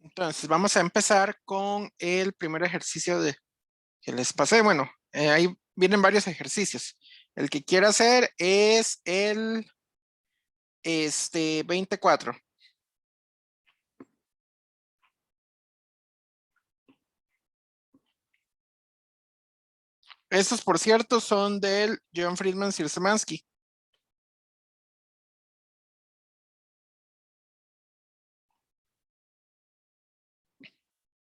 Entonces, vamos a empezar con el primer ejercicio que les pasé. Bueno, ahí vienen varios ejercicios. El que quiero hacer es el 24. Estos, por cierto, son del John Friedman Szymanski.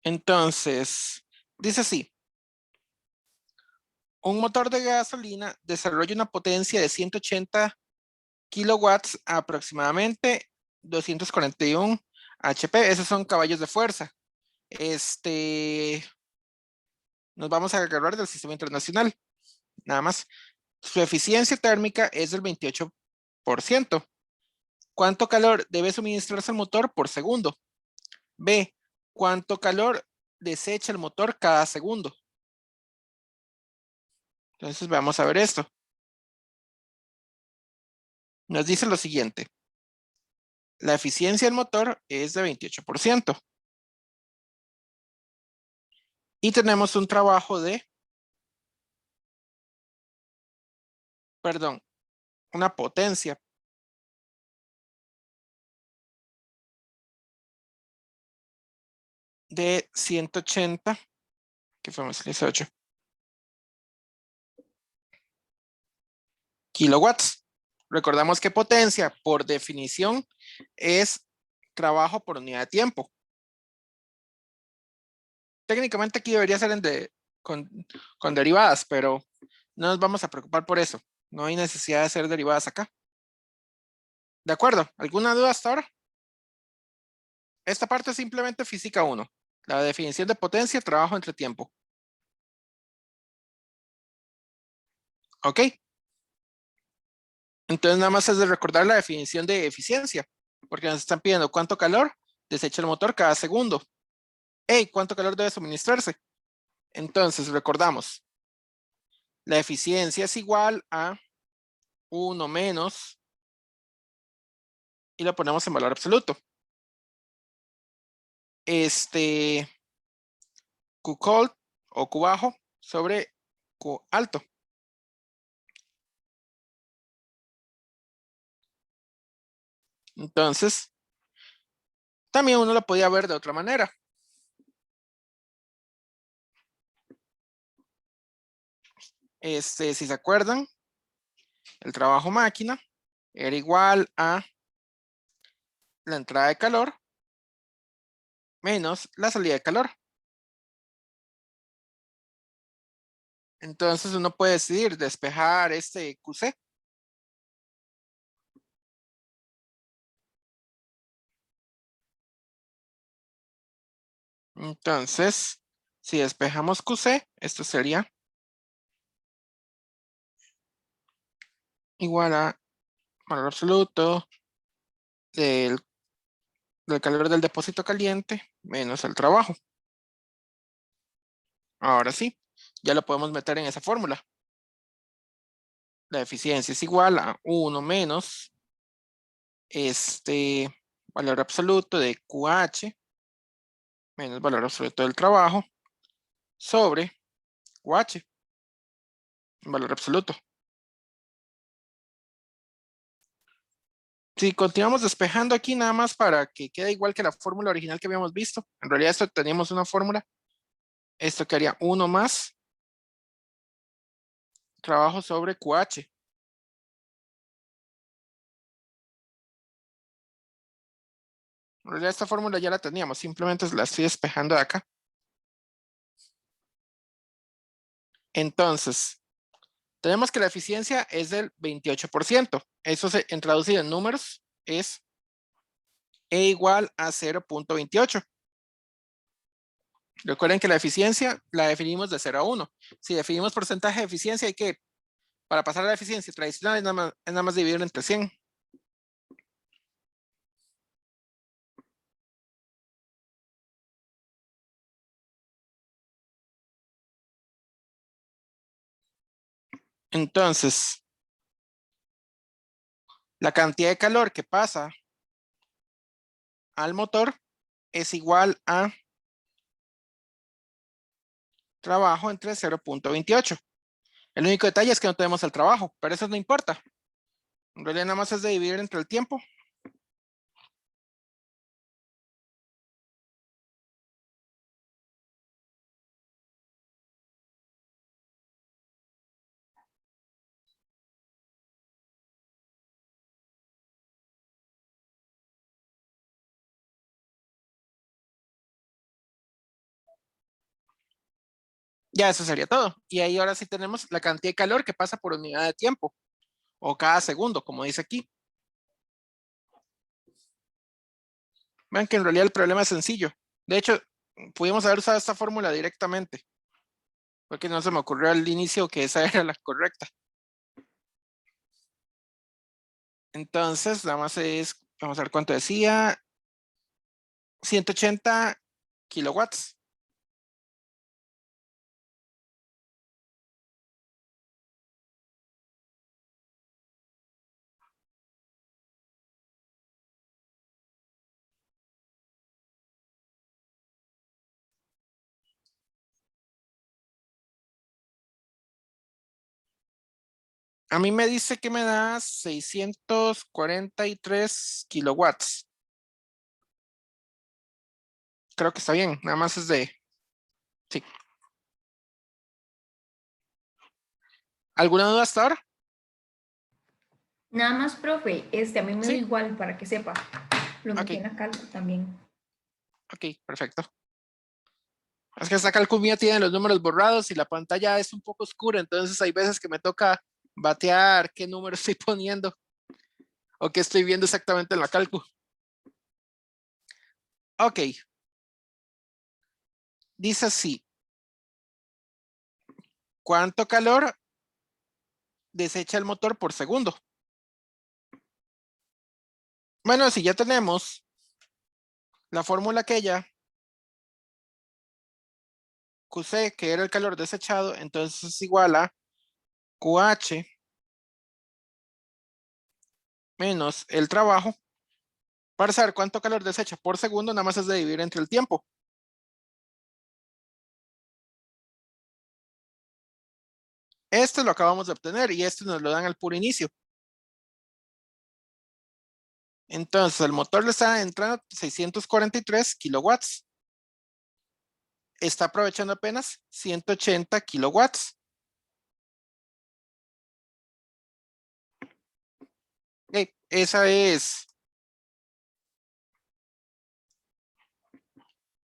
Entonces, dice así. Un motor de gasolina desarrolla una potencia de 180 kilowatts a aproximadamente 241 HP. Esos son caballos de fuerza. Nos vamos a agarrar del sistema internacional. Nada más. Su eficiencia térmica es del 28%. ¿Cuánto calor debe suministrarse al motor por segundo? B. ¿Cuánto calor desecha el motor cada segundo? Entonces vamos a ver esto. Nos dice lo siguiente. La eficiencia del motor es de 28%. Y tenemos un trabajo perdón, una potencia de 180, que fue más 18 kilowatts. Recordamos que potencia, por definición, es trabajo por unidad de tiempo. Técnicamente aquí debería ser con derivadas, pero no nos vamos a preocupar por eso. No hay necesidad de hacer derivadas acá. ¿De acuerdo? ¿Alguna duda hasta ahora? Esta parte es simplemente física 1. La definición de potencia, trabajo entre tiempo. ¿Ok? Entonces nada más es de recordar la definición de eficiencia, porque nos están pidiendo cuánto calor desecha el motor cada segundo. Hey, ¿cuánto calor debe suministrarse? Entonces recordamos, la eficiencia es igual a 1 menos, y lo ponemos en valor absoluto. Q cold o Q bajo sobre Q alto. Entonces, también uno lo podía ver de otra manera. Si se acuerdan, el trabajo máquina era igual a la entrada de calor menos la salida de calor. Entonces uno puede decidir despejar este QC. Entonces, si despejamos QC, esto sería igual a valor absoluto del calor del depósito caliente menos el trabajo. Ahora sí, ya lo podemos meter en esa fórmula. La eficiencia es igual a 1 menos valor absoluto de QH menos valor absoluto del trabajo sobre QH, valor absoluto. Si continuamos despejando aquí nada más para que quede igual que la fórmula original que habíamos visto, en realidad esto teníamos una fórmula, esto quedaría 1 más trabajo sobre QH. En realidad esta fórmula ya la teníamos, simplemente la estoy despejando de acá. Entonces, tenemos que la eficiencia es del 28%. Eso en traducido en números es E igual a 0.28. Recuerden que la eficiencia la definimos de 0 a 1. Si definimos porcentaje de eficiencia, hay que, para pasar a la eficiencia tradicional, es nada más dividir entre 100. Entonces, la cantidad de calor que pasa al motor es igual a trabajo entre 0.28. El único detalle es que no tenemos el trabajo, pero eso no importa. En realidad nada más es de dividir entre el tiempo. Ya eso sería todo. Y ahí ahora sí tenemos la cantidad de calor que pasa por unidad de tiempo. O cada segundo, como dice aquí. Vean que en realidad el problema es sencillo. De hecho, pudimos haber usado esta fórmula directamente. Porque no se me ocurrió al inicio que esa era la correcta. Entonces, nada más es, vamos a ver cuánto decía. 180 kilowatts. A mí me dice que me da 643 kilowatts. Creo que está bien, nada más es de... Sí. ¿Alguna duda hasta ahora? Nada más, profe, a mí me da Sí. igual para que sepa. Lo Ok, metí en la calco también. ok, perfecto. Es que esta calcumía tiene los números borrados y la pantalla es un poco oscura, entonces hay veces que me toca batear qué número estoy poniendo o qué estoy viendo exactamente en la calcu. Ok, dice así. ¿Cuánto calor desecha el motor por segundo? Bueno, si ya tenemos la fórmula aquella, QC, que era el calor desechado, entonces es igual a QH menos el trabajo. Para saber cuánto calor desecha por segundo, nada más es de dividir entre el tiempo. Esto lo acabamos de obtener y esto nos lo dan al puro inicio. Entonces, el motor le está entrando 643 kilowatts. Está aprovechando apenas 180 kilowatts. Ok, esa es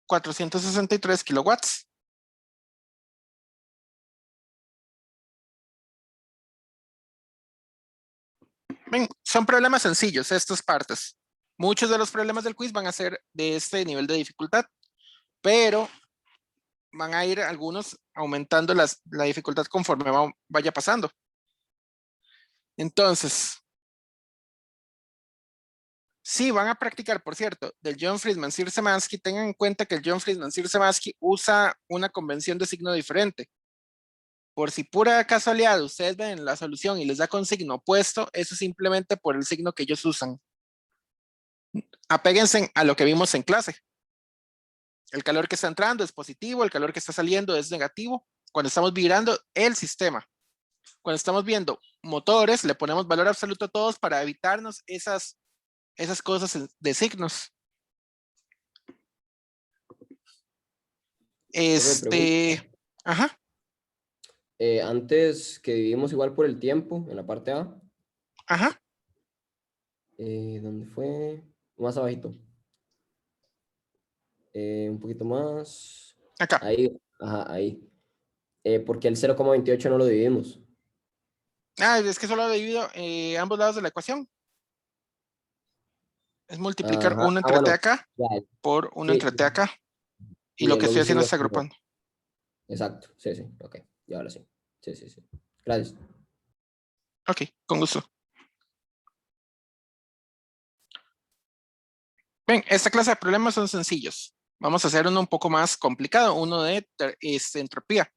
463 kilowatts. Ven, son problemas sencillos estas partes. Muchos de los problemas del quiz van a ser de este nivel de dificultad, pero van a ir algunos aumentando la dificultad conforme vaya pasando. Entonces, sí, van a practicar, por cierto, del John Friedman Szymanski. Tengan en cuenta que el John Friedman Szymanski usa una convención de signo diferente. Por si pura casualidad ustedes ven la solución y les da con signo opuesto, eso es simplemente por el signo que ellos usan. Apéguense a lo que vimos en clase. El calor que está entrando es positivo, el calor que está saliendo es negativo. Cuando estamos virando el sistema, cuando estamos viendo motores, le ponemos valor absoluto a todos para evitarnos esas cosas de signos. Profe, pregunta. Ajá, Antes que dividimos igual por el tiempo, en la parte A, ajá, ¿dónde fue? Más abajito. Un poquito más. acá. Ahí, ajá, ahí. ¿Por qué el 0,28 no lo dividimos? Es que solo divido ambos lados de la ecuación. Es multiplicar Ajá, 1 entre t bueno, acá ya, por 1 sí, entre t acá. Y sí, lo es que lo estoy haciendo mismo. es agrupando. Exacto, sí, sí, ok, y ahora sí. Sí, sí, sí. Gracias. Ok, con gusto. Ven, esta clase de problemas son sencillos. Vamos a hacer uno un poco más complicado, uno de entropía.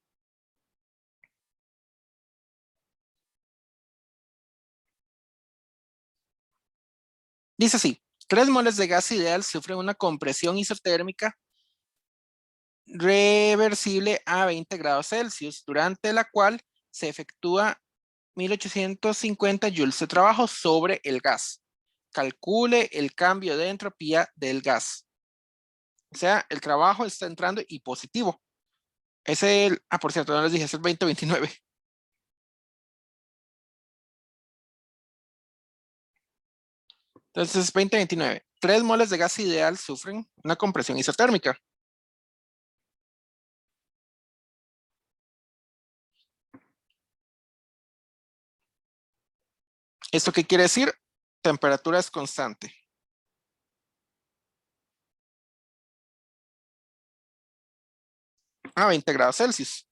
Dice así, 3 moles de gas ideal sufren una compresión isotérmica reversible a 20 grados Celsius, durante la cual se efectúa 1850 joules de trabajo sobre el gas. Calcule el cambio de entropía del gas. O sea, el trabajo está entrando y positivo. Es el, por cierto, no les dije, es el 2029. Entonces, 2029. 3 moles de gas ideal sufren una compresión isotérmica. ¿Esto qué quiere decir? Temperatura es constante. A 20 grados Celsius.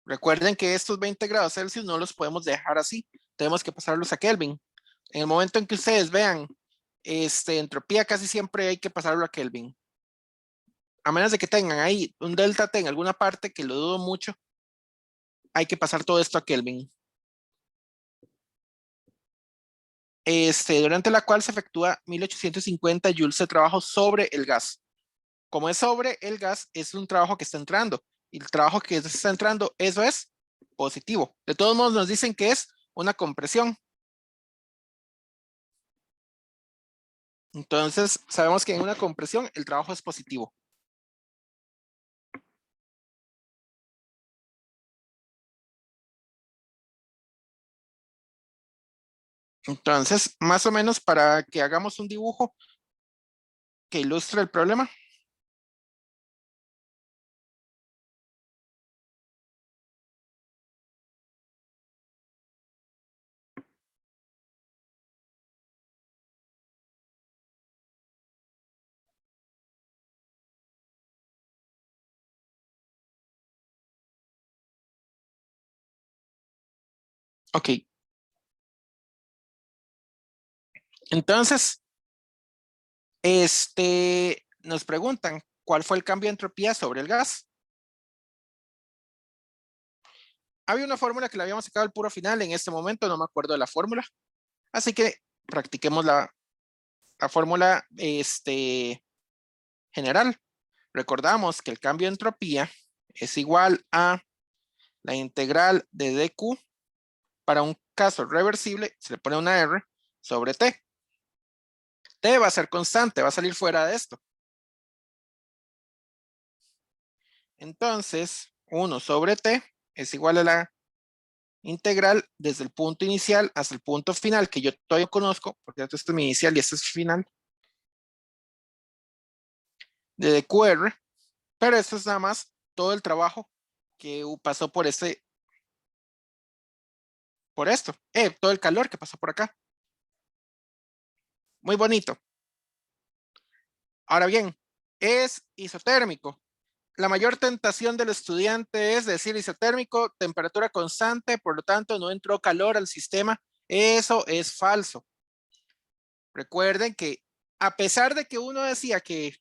Recuerden que estos 20 grados Celsius no los podemos dejar así. Tenemos que pasarlos a Kelvin. En el momento en que ustedes vean entropía, casi siempre hay que pasarlo a Kelvin. A menos de que tengan ahí un delta T en alguna parte, que lo dudo mucho, hay que pasar todo esto a Kelvin. Durante la cual se efectúa 1850 joules de trabajo sobre el gas. Como es sobre el gas, es un trabajo que está entrando. Y el trabajo que está entrando, eso es positivo. De todos modos, nos dicen que es una compresión. Entonces, sabemos que en una compresión el trabajo es positivo. Entonces, más o menos para que hagamos un dibujo que ilustre el problema. Ok. Entonces, nos preguntan, ¿cuál fue el cambio de entropía sobre el gas? Había una fórmula que la habíamos sacado al puro final, en este momento no me acuerdo de la fórmula, así que practiquemos la fórmula general. Recordamos que el cambio de entropía es igual a la integral de dq para un caso reversible, se le pone una R sobre T. T va a ser constante, va a salir fuera de esto. Entonces, 1 sobre T es igual a la integral desde el punto inicial hasta el punto final, que yo todavía conozco, porque esto es mi inicial y esto es final, de dqr, pero esto es nada más todo el trabajo que pasó por todo el calor que pasó por acá. Muy bonito. Ahora bien, es isotérmico. La mayor tentación del estudiante es decir isotérmico, temperatura constante, por lo tanto no entró calor al sistema. Eso es falso. Recuerden que a pesar de que uno decía que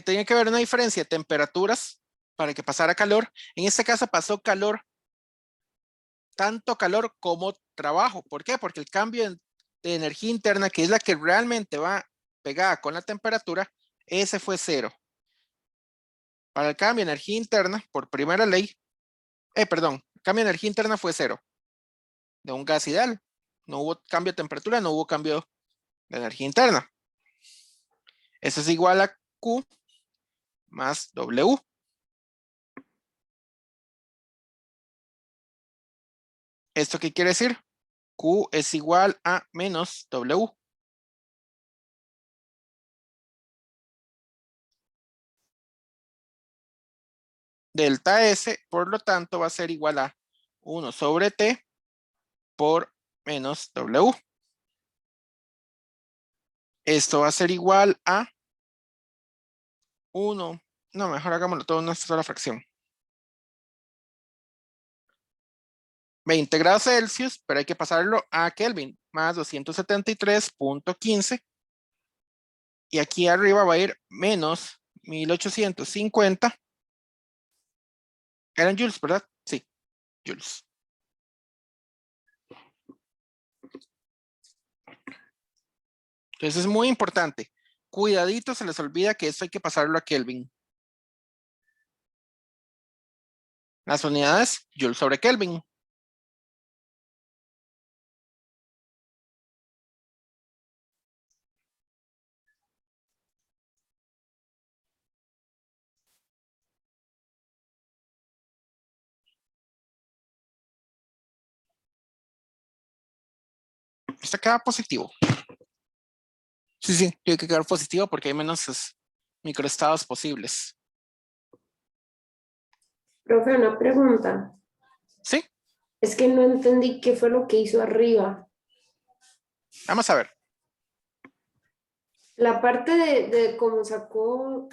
tenía que haber una diferencia de temperaturas para que pasara calor, en este caso pasó calor, tanto calor como trabajo. ¿Por qué? Porque el cambio de energía interna, que es la que realmente va pegada con la temperatura, ese fue 0. Para el cambio de energía interna, por primera ley, el cambio de energía interna fue 0 de un gas ideal. No hubo cambio de temperatura, no hubo cambio de energía interna. Eso es igual a Q más W. ¿Esto qué quiere decir? Q es igual a menos W. Delta S, por lo tanto, va a ser igual a 1 sobre T por menos W. Esto va a ser igual a 1. No, mejor hagámoslo todo en una sola fracción. 20 grados Celsius, pero hay que pasarlo a Kelvin, más 273.15. Y aquí arriba va a ir menos 1850. Eran joules, ¿verdad? Sí, joules. Entonces es muy importante. Cuidadito, se les olvida que esto hay que pasarlo a Kelvin. Las unidades, Joule sobre Kelvin. Esto queda positivo. Sí, tiene que quedar positivo porque hay menos microestados posibles. Profe, una pregunta. Sí, Es que no entendí qué fue lo que hizo arriba. vamos a ver. La parte de cómo sacó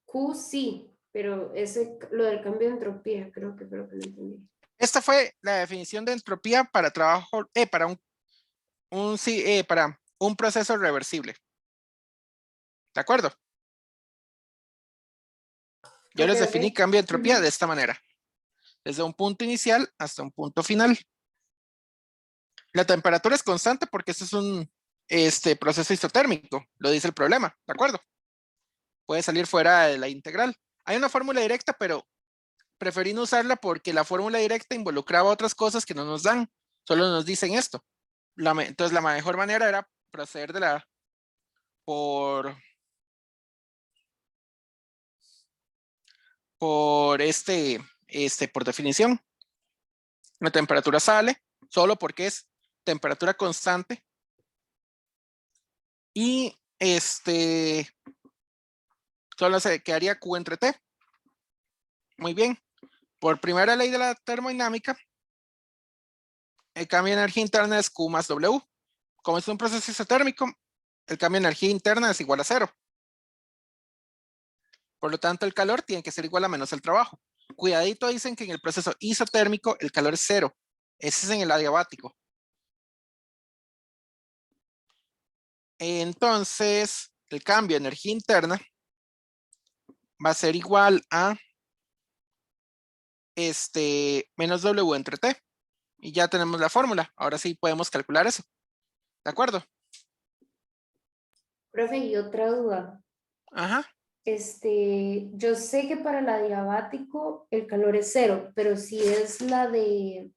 Q, sí, pero lo del cambio de entropía, creo que fue lo que no entendí. Esta fue la definición de entropía para trabajo, para para un proceso reversible. ¿De acuerdo? Yo les Ok, definí ok. cambio de entropía Ujú. de esta manera. Desde un punto inicial hasta un punto final. La temperatura es constante porque esto es un proceso isotérmico, lo dice el problema, ¿de acuerdo? Puede salir fuera de la integral. Hay una fórmula directa, pero preferí no usarla porque la fórmula directa involucraba otras cosas que no nos dan, solo nos dicen esto. Entonces la mejor manera era proceder por por definición. La temperatura sale solo porque es temperatura constante y solo se quedaría Q entre T. Muy bien. Por primera ley de la termodinámica, el cambio de energía interna es Q más W. Como es un proceso isotérmico, el cambio de energía interna es igual a 0. Por lo tanto, el calor tiene que ser igual a menos el trabajo. Cuidadito, dicen que en el proceso isotérmico el calor es 0. Ese es en el adiabático. Entonces, el cambio de energía interna va a ser igual a menos W entre T. Y ya tenemos la fórmula. Ahora sí podemos calcular eso. ¿De acuerdo? Profe, y otra duda. Ajá. Yo sé que para el adiabático el calor es 0, pero si es la de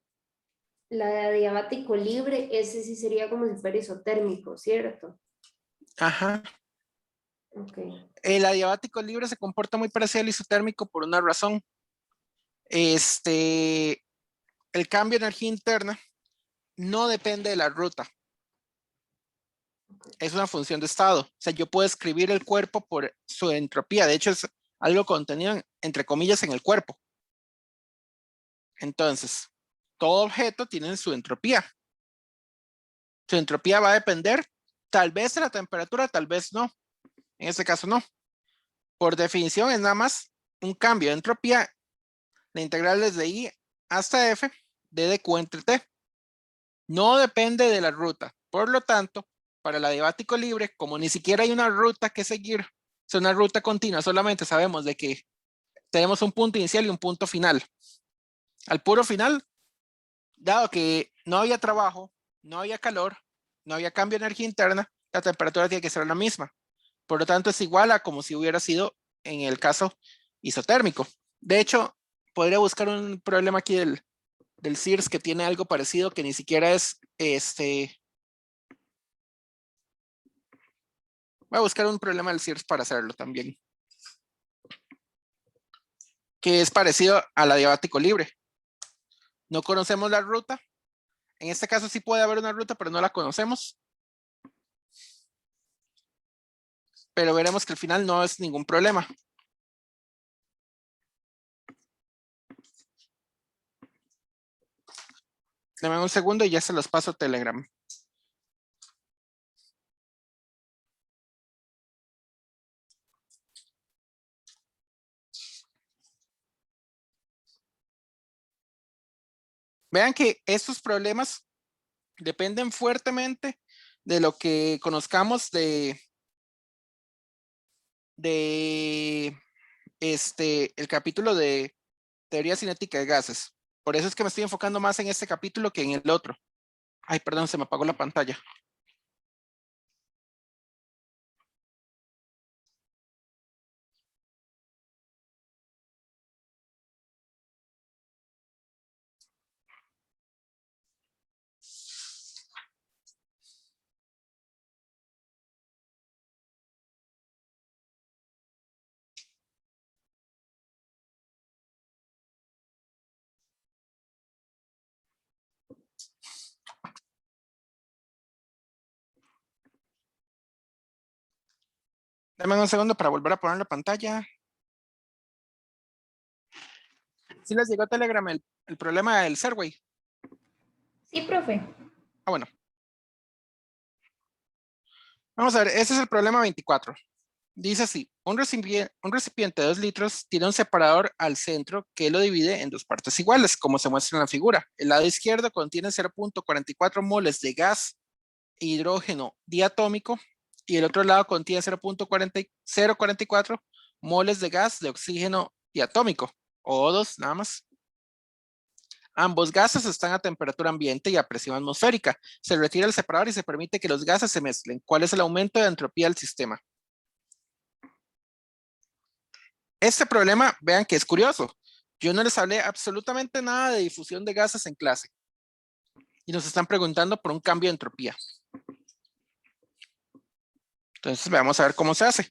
adiabático libre, ese sí sería como si fuera isotérmico, ¿cierto? Ajá. Ok. El adiabático libre se comporta muy parecido al isotérmico por una razón. El cambio de energía interna no depende de la ruta. Es una función de estado. O sea, yo puedo escribir el cuerpo por su entropía. De hecho, es algo contenido, entre comillas, en el cuerpo. Entonces, todo objeto tiene su entropía. Su entropía va a depender tal vez de la temperatura, tal vez no. En este caso no. Por definición es nada más un cambio de entropía. La integral desde I hasta F de dQ entre T. No depende de la ruta. Por lo tanto, para el adiabático libre, como ni siquiera hay una ruta que seguir, es una ruta continua, solamente sabemos de que tenemos un punto inicial y un punto final. Al puro final, dado que no había trabajo, no había calor, no había cambio de energía interna, la temperatura tiene que ser la misma. Por lo tanto, es igual a como si hubiera sido en el caso isotérmico. De hecho, podría buscar un problema aquí del CIRS que tiene algo parecido que ni siquiera es voy a buscar un problema del CIRS para hacerlo también. Que es parecido al adiabático libre. No conocemos la ruta. En este caso sí puede haber una ruta, pero no la conocemos. Pero veremos que al final no es ningún problema. Dame un segundo y ya se los paso a Telegram. Vean que estos problemas dependen fuertemente de lo que conozcamos de el capítulo de teoría cinética de gases. Por eso es que me estoy enfocando más en este capítulo que en el otro. Ay, perdón, se me apagó la pantalla. Dame un segundo para volver a poner la pantalla. ¿Sí les llegó a Telegram el problema del Serway? Sí, profe. Ah, bueno. Vamos a ver, ese es el problema 24. Dice así, un recipiente de 2 litros tiene un separador al centro que lo divide en dos partes iguales, como se muestra en la figura. El lado izquierdo contiene 0.44 moles de gas e hidrógeno diatómico y el otro lado contiene 0.44 moles de gas de oxígeno diatómico, o O2 nada más. Ambos gases están a temperatura ambiente y a presión atmosférica. Se retira el separador y se permite que los gases se mezclen. ¿Cuál es el aumento de entropía del sistema? Este problema, vean que es curioso. Yo no les hablé absolutamente nada de difusión de gases en clase. Y nos están preguntando por un cambio de entropía. Entonces, vamos a ver cómo se hace.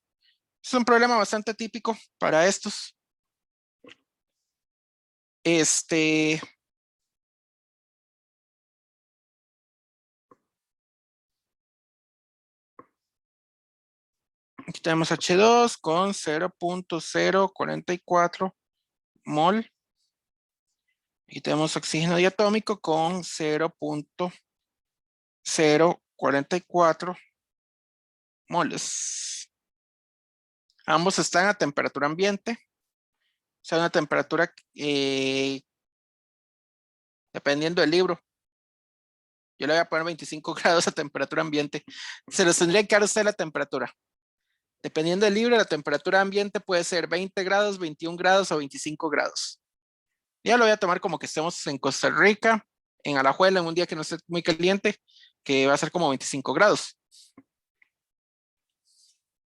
Es un problema bastante típico para estos. Aquí tenemos H2 con 0.044 mol. Y tenemos oxígeno diatómico con 0.044 moles. Ambos están a temperatura ambiente. O sea, una temperatura dependiendo del libro. Yo le voy a poner 25 grados a temperatura ambiente. Se los tendría que dar a usted la temperatura. Dependiendo del libro, la temperatura ambiente puede ser 20 grados, 21 grados o 25 grados. Ya lo voy a tomar como que estemos en Costa Rica, en Alajuela, en un día que no esté muy caliente, que va a ser como 25 grados.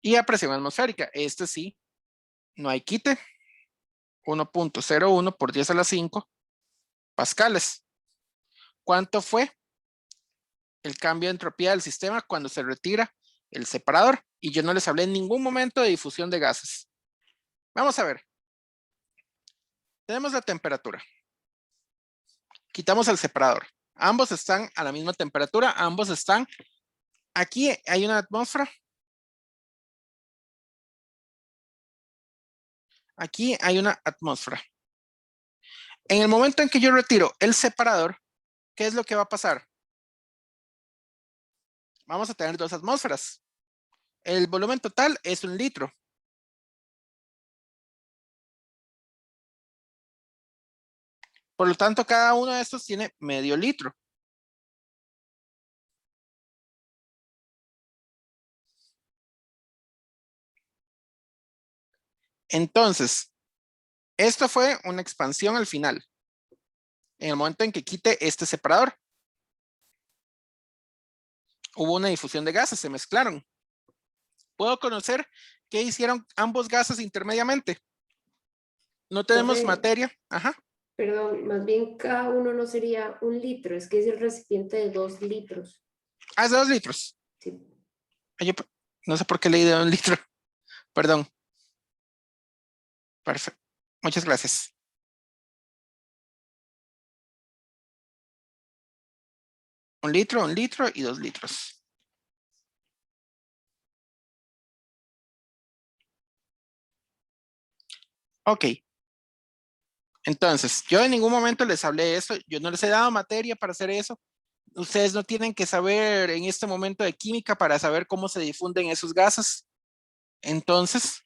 Y a presión atmosférica, este sí, no hay quite. 1.01 por 10 a la 5 pascales. ¿Cuánto fue el cambio de entropía del sistema cuando se retira el separador? Y yo no les hablé en ningún momento de difusión de gases. Vamos a ver. Tenemos la temperatura. Quitamos el separador. Ambos están a la misma temperatura. Ambos están. Aquí hay una atmósfera. Aquí hay una atmósfera. En el momento en que yo retiro el separador, ¿qué es lo que va a pasar? Vamos a tener 2 atmósferas. El volumen total es 1 litro. Por lo tanto, cada uno de estos tiene medio litro. Entonces, esto fue una expansión al final. En el momento en que quite este separador, hubo una difusión de gases, se mezclaron. ¿Puedo conocer qué hicieron ambos gases intermediamente? No tenemos Profe, materia. Ajá. perdón, más bien cada uno no sería 1 litro, es que es el recipiente de 2 litros. Ah, es de 2 litros. Sí. Yo no sé por qué leí de 1 litro. Perdón. Perfecto. Muchas gracias. Un litro y 2 litros. Ok. Entonces, yo en ningún momento les hablé de eso. Yo no les he dado materia para hacer eso. Ustedes no tienen que saber en este momento de química para saber cómo se difunden esos gases. Entonces,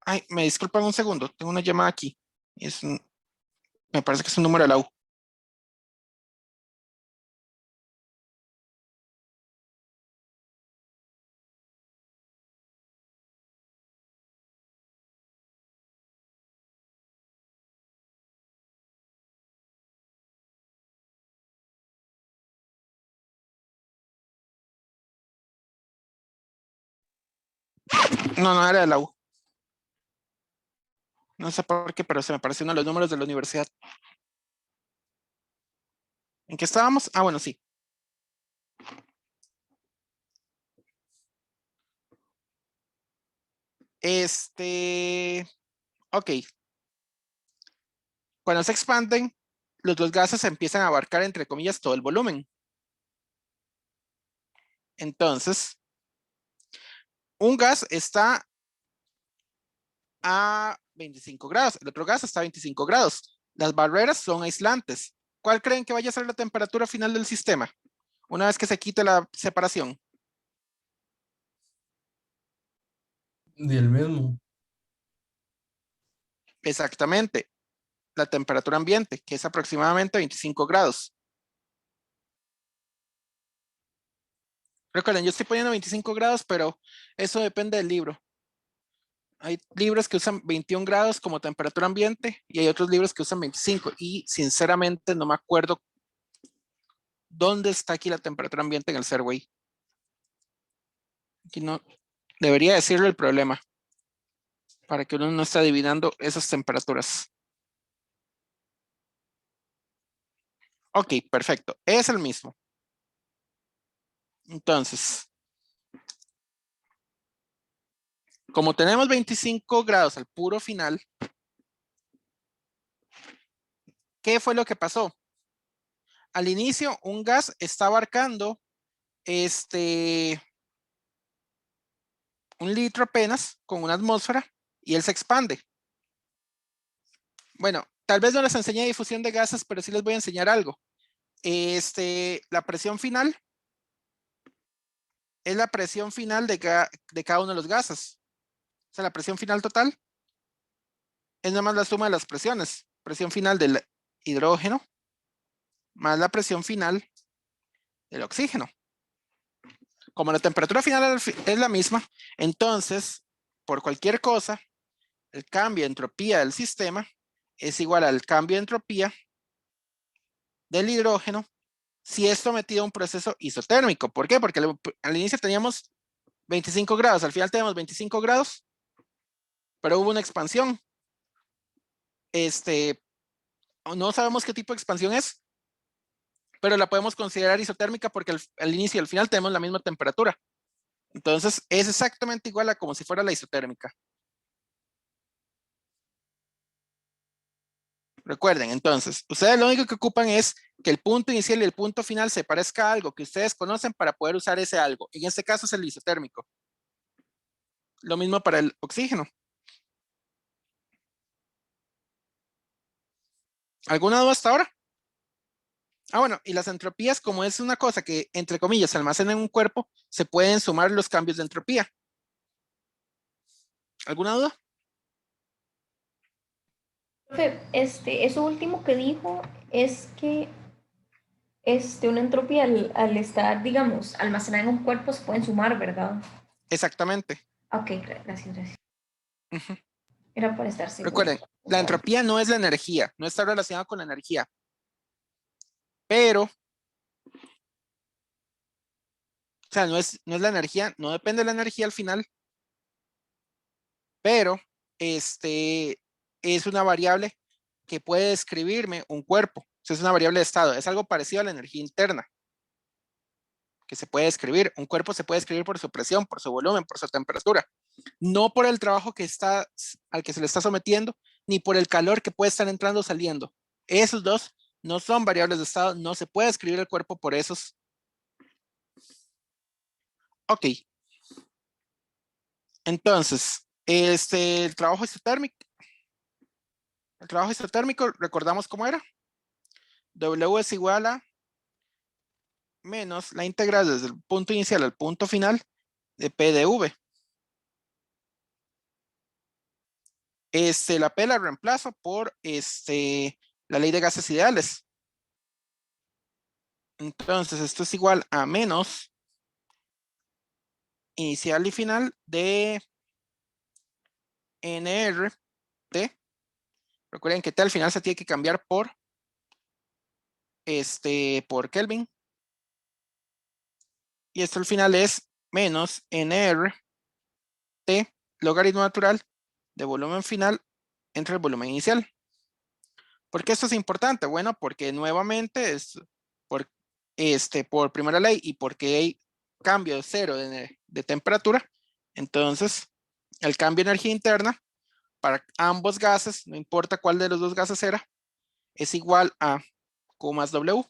ay, me disculpan un segundo. Tengo una llamada aquí. Me parece que es un número de la U. No, no era de la U. No sé por qué, pero se me pareció uno de los números de la universidad. ¿En qué estábamos? Ah, bueno, sí. Ok. Cuando se expanden, los dos gases empiezan a abarcar, entre comillas, todo el volumen. Entonces, un gas está a 25 grados, el otro gas está a 25 grados. Las barreras son aislantes. ¿Cuál creen que vaya a ser la temperatura final del sistema una vez que se quite la separación? Y el mismo. Exactamente, la temperatura ambiente, que es aproximadamente 25 grados. Recuerden, yo estoy poniendo 25 grados, pero eso depende del libro. Hay libros que usan 21 grados como temperatura ambiente y hay otros libros que usan 25 y sinceramente no me acuerdo dónde está aquí la temperatura ambiente en el Serway. Aquí no, debería decirle el problema para que uno no esté adivinando esas temperaturas. Ok, perfecto, es el mismo. Entonces, como tenemos 25 grados al puro final, ¿qué fue lo que pasó? Al inicio, un gas está abarcando un litro apenas con una atmósfera y él se expande. Bueno, tal vez no les enseñé difusión de gases, pero sí les voy a enseñar algo. La presión final es la presión final de cada uno de los gases. O sea, la presión final total es nada más la suma de las presiones. Presión final del hidrógeno más la presión final del oxígeno. Como la temperatura final es la misma, entonces, por cualquier cosa, el cambio de entropía del sistema es igual al cambio de entropía del hidrógeno si es sometido a un proceso isotérmico. ¿Por qué? Porque al inicio teníamos 25 grados, al final tenemos 25 grados, pero hubo una expansión. No sabemos qué tipo de expansión es, pero la podemos considerar isotérmica porque al inicio y al final tenemos la misma temperatura. Entonces es exactamente igual a como si fuera la isotérmica. Recuerden, entonces, ustedes lo único que ocupan es que el punto inicial y el punto final se parezca a algo que ustedes conocen para poder usar ese algo. En este caso es el isotérmico. Lo mismo para el oxígeno. ¿Alguna duda hasta ahora? Ah, bueno, y las entropías, como es una cosa que, entre comillas, se almacena en un cuerpo, se pueden sumar los cambios de entropía. ¿Alguna duda? Profe, eso último que dijo es que una entropía al estar, digamos, almacenada en un cuerpo se pueden sumar, ¿verdad? Exactamente. Ok, gracias, gracias. Ujú. Era para estar seguro. Recuerden, la entropía no es la energía, no está relacionada con la energía. Pero, o sea, no es la energía, no depende de la energía al final, pero es una variable que puede describirme un cuerpo. O sea, es una variable de estado. Es algo parecido a la energía interna que se puede describir. Un cuerpo se puede describir por su presión, por su volumen, por su temperatura. No por el trabajo al que se le está sometiendo, ni por el calor que puede estar entrando o saliendo. Esos dos no son variables de estado. No se puede describir el cuerpo por esos. Ok. Entonces, el trabajo isotérmico. El trabajo isotérmico, recordamos cómo era. W es igual a menos la integral desde el punto inicial al punto final de P de V. La P la reemplazo por la ley de gases ideales. Entonces, esto es igual a menos inicial y final de NR T. Recuerden que T al final se tiene que cambiar por Kelvin. Y esto al final es menos NR T logaritmo natural de volumen final entre el volumen inicial. ¿Por qué esto es importante? Bueno, porque nuevamente es por primera ley y porque hay cambio de cero de temperatura. Entonces, el cambio de energía interna para ambos gases, no importa cuál de los dos gases era, es igual a Q más W.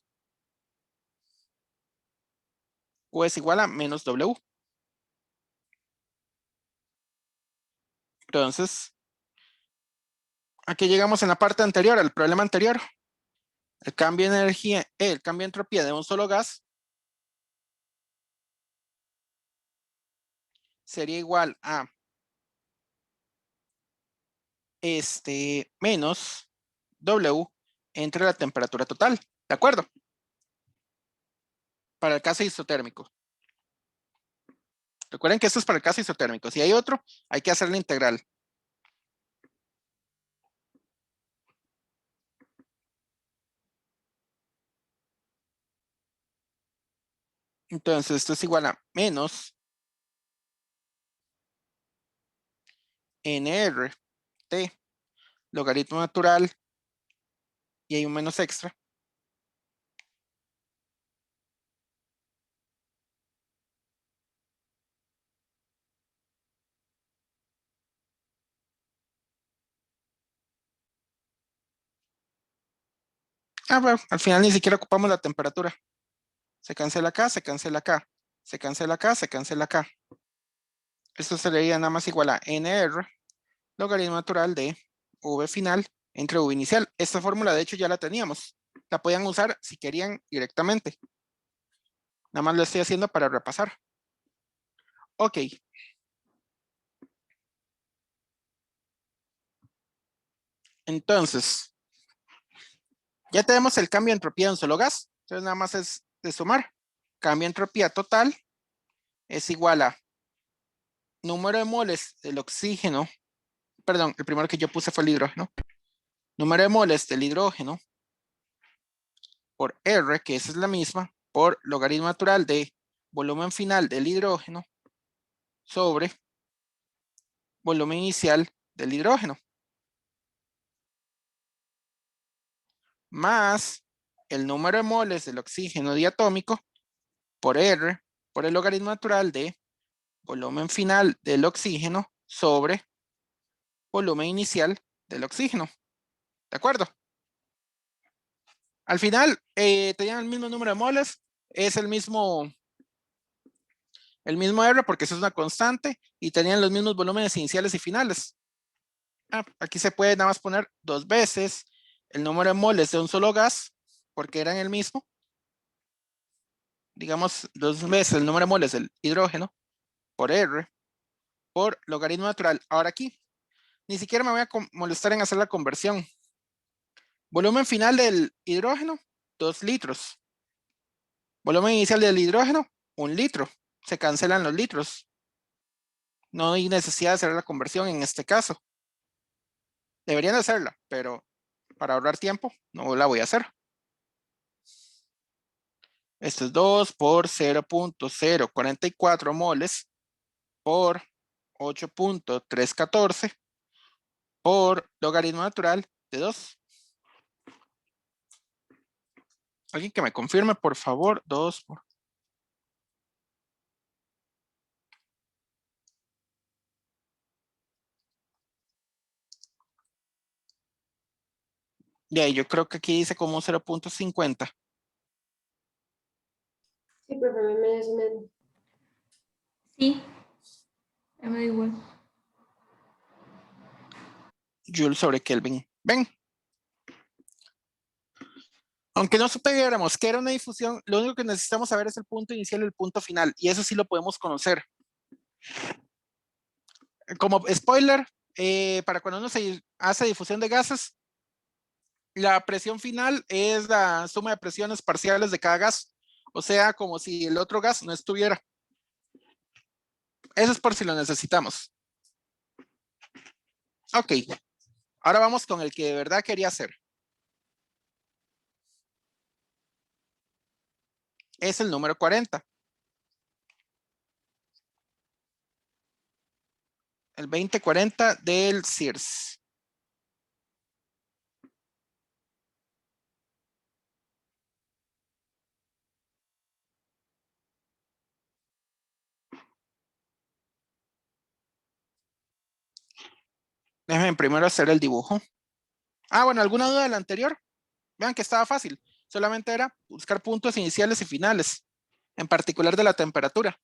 Q es igual a menos W. Entonces, aquí llegamos en la parte anterior, al problema anterior. El cambio de energía, el cambio de entropía de un solo gas sería igual a menos W entre la temperatura total. ¿De acuerdo? Para el caso isotérmico. Recuerden que esto es para el caso isotérmico. Si hay otro, hay que hacer la integral. Entonces, esto es igual a menos NR T logaritmo natural y hay un menos extra. Bueno, al final ni siquiera ocupamos la temperatura. Se cancela acá, se cancela acá, se cancela acá, se cancela acá. Esto sería nada más igual a NR logaritmo natural de V final entre V inicial. Esta fórmula de hecho ya la teníamos. La podían usar si querían directamente. Nada más lo estoy haciendo para repasar. Ok. Entonces, ya tenemos el cambio de entropía de un solo gas. Entonces nada más es de sumar. Cambio de entropía total es igual a número de moles del oxígeno. Perdón, el primero que yo puse fue el hidrógeno. Número de moles del hidrógeno por R, que esa es la misma, por logaritmo natural de volumen final del hidrógeno sobre volumen inicial del hidrógeno. Más el número de moles del oxígeno diatómico por R, por el logaritmo natural de volumen final del oxígeno sobre volumen inicial del oxígeno. ¿De acuerdo? Al final, tenían el mismo número de moles, es el mismo R porque eso es una constante y tenían los mismos volúmenes iniciales y finales. Aquí se puede nada más poner 2 veces el número de moles de un solo gas porque eran el mismo. Digamos 2 veces el número de moles del hidrógeno por R por logaritmo natural. Ahora aquí, ni siquiera me voy a molestar en hacer la conversión. Volumen final del hidrógeno, 2 litros. Volumen inicial del hidrógeno, 1 litro. Se cancelan los litros. No hay necesidad de hacer la conversión en este caso. Deberían hacerla, pero para ahorrar tiempo no la voy a hacer. Esto es 2 por 0.044 moles por 8.314 por logaritmo natural de 2. Alguien que me confirme, por favor, 2 por... Y ahí yo creo que aquí dice como 0.50. Sí, pero a mí me es menos. Sí, me da igual. Joule sobre Kelvin. ¿Ven? Aunque no supiéramos que era una difusión, lo único que necesitamos saber es el punto inicial y el punto final. Y eso sí lo podemos conocer. Como spoiler, para cuando uno se hace difusión de gases, la presión final es la suma de presiones parciales de cada gas. O sea, como si el otro gas no estuviera. Eso es por si lo necesitamos. Ok. Ahora vamos con el que de verdad quería hacer. Es el número 40. El 2040 del CIRS. Déjenme primero hacer el dibujo. Bueno, ¿alguna duda del anterior? Vean que estaba fácil. Solamente era buscar puntos iniciales y finales, en particular de la temperatura.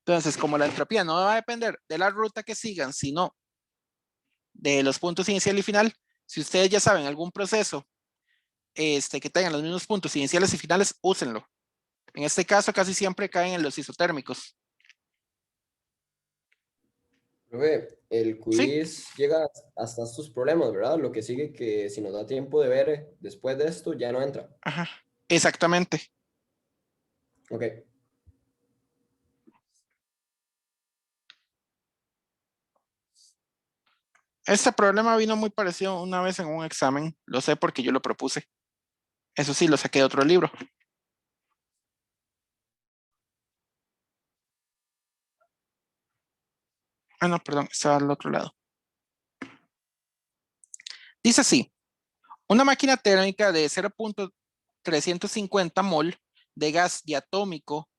Entonces, como la entropía no va a depender de la ruta que sigan, sino de los puntos inicial y final, si ustedes ya saben algún proceso que tengan los mismos puntos iniciales y finales, úsenlo. En este caso, casi siempre caen en los isotérmicos. Profe, el Sí, quiz llega hasta estos problemas, ¿verdad? Lo que sigue que si nos da tiempo de ver después de esto, ya no entra. ajá, exactamente. Ok. Este problema vino muy parecido una vez en un examen. Lo sé porque yo lo propuse. Eso sí, lo saqué de otro libro. Ah, no, perdón, estaba al otro lado. Dice así, una máquina térmica de 0.350 mol de gas diatómico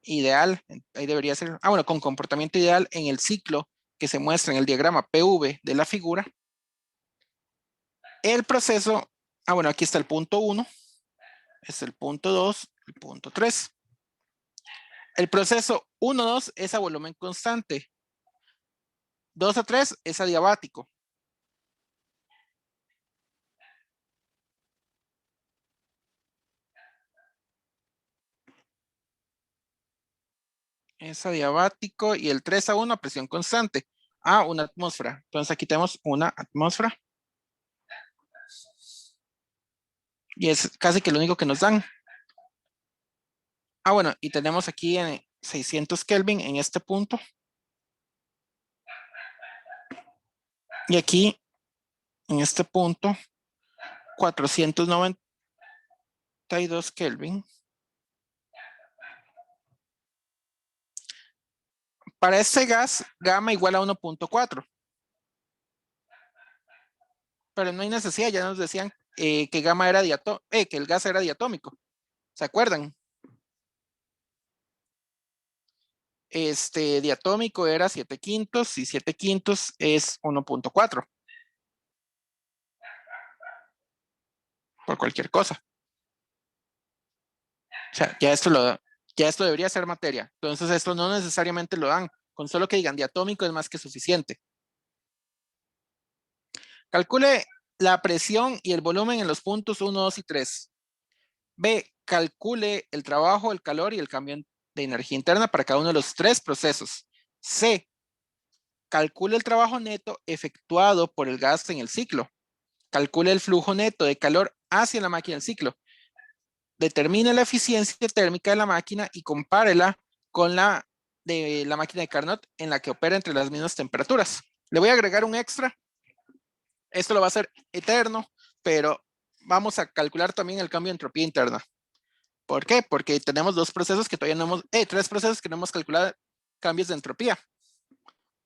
ideal, ahí debería ser, bueno, con comportamiento ideal en el ciclo que se muestra en el diagrama PV de la figura. El proceso, bueno, aquí está el punto 1, es el punto 2, el punto 3. El proceso 1-2 es a volumen constante. 2-3 es adiabático. Es adiabático y el 3-1 a presión constante. Una atmósfera. Entonces aquí tenemos una atmósfera. Y es casi que lo único que nos dan. Bueno, y tenemos aquí en 600 Kelvin en este punto. Y aquí, en este punto, 492 Kelvin. Para este gas, gamma igual a 1.4. Pero no hay necesidad, ya nos decían que gamma era que el gas era diatómico. ¿Se acuerdan? Diatómico era 7 quintos y 7 quintos es 1.4. Por cualquier cosa. O sea, ya esto debería ser materia. Entonces esto no necesariamente lo dan. Con solo que digan diatómico es más que suficiente. Calcule la presión y el volumen en los puntos 1, 2 y 3. B. Calcule el trabajo, el calor y el cambio de energía interna para cada uno de los 3 procesos. C. Calcule el trabajo neto efectuado por el gas en el ciclo. Calcule el flujo neto de calor hacia la máquina del ciclo. Determine la eficiencia térmica de la máquina y compárela con la de la máquina de Carnot en la que opera entre las mismas temperaturas. Le voy a agregar un extra. Esto lo va a hacer eterno, pero vamos a calcular también el cambio de entropía interna. ¿Por qué? Porque tenemos 3 procesos que no hemos calculado cambios de entropía.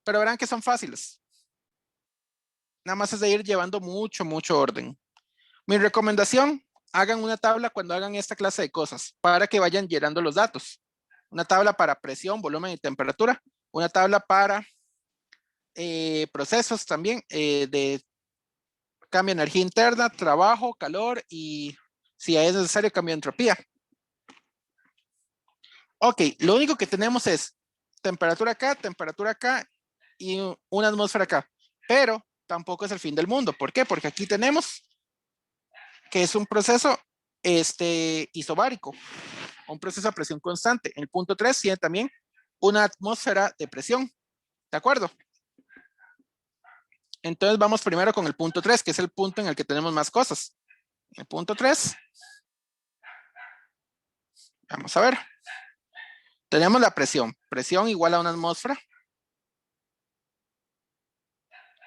Pero verán que son fáciles. Nada más es de ir llevando mucho orden. Mi recomendación, hagan una tabla cuando hagan esta clase de cosas para que vayan llenando los datos. Una tabla para presión, volumen y temperatura. Una tabla para procesos también de cambio de energía interna, trabajo, calor y si es necesario cambio de entropía. Ok, lo único que tenemos es temperatura acá y una atmósfera acá. Pero tampoco es el fin del mundo. ¿Por qué? Porque aquí tenemos que es un proceso isobárico, un proceso a presión constante. En el punto 3 tiene también una atmósfera de presión. ¿De acuerdo? Entonces vamos primero con el punto 3, que es el punto en el que tenemos más cosas. En el punto 3, vamos a ver. Tenemos la presión. Presión igual a una atmósfera.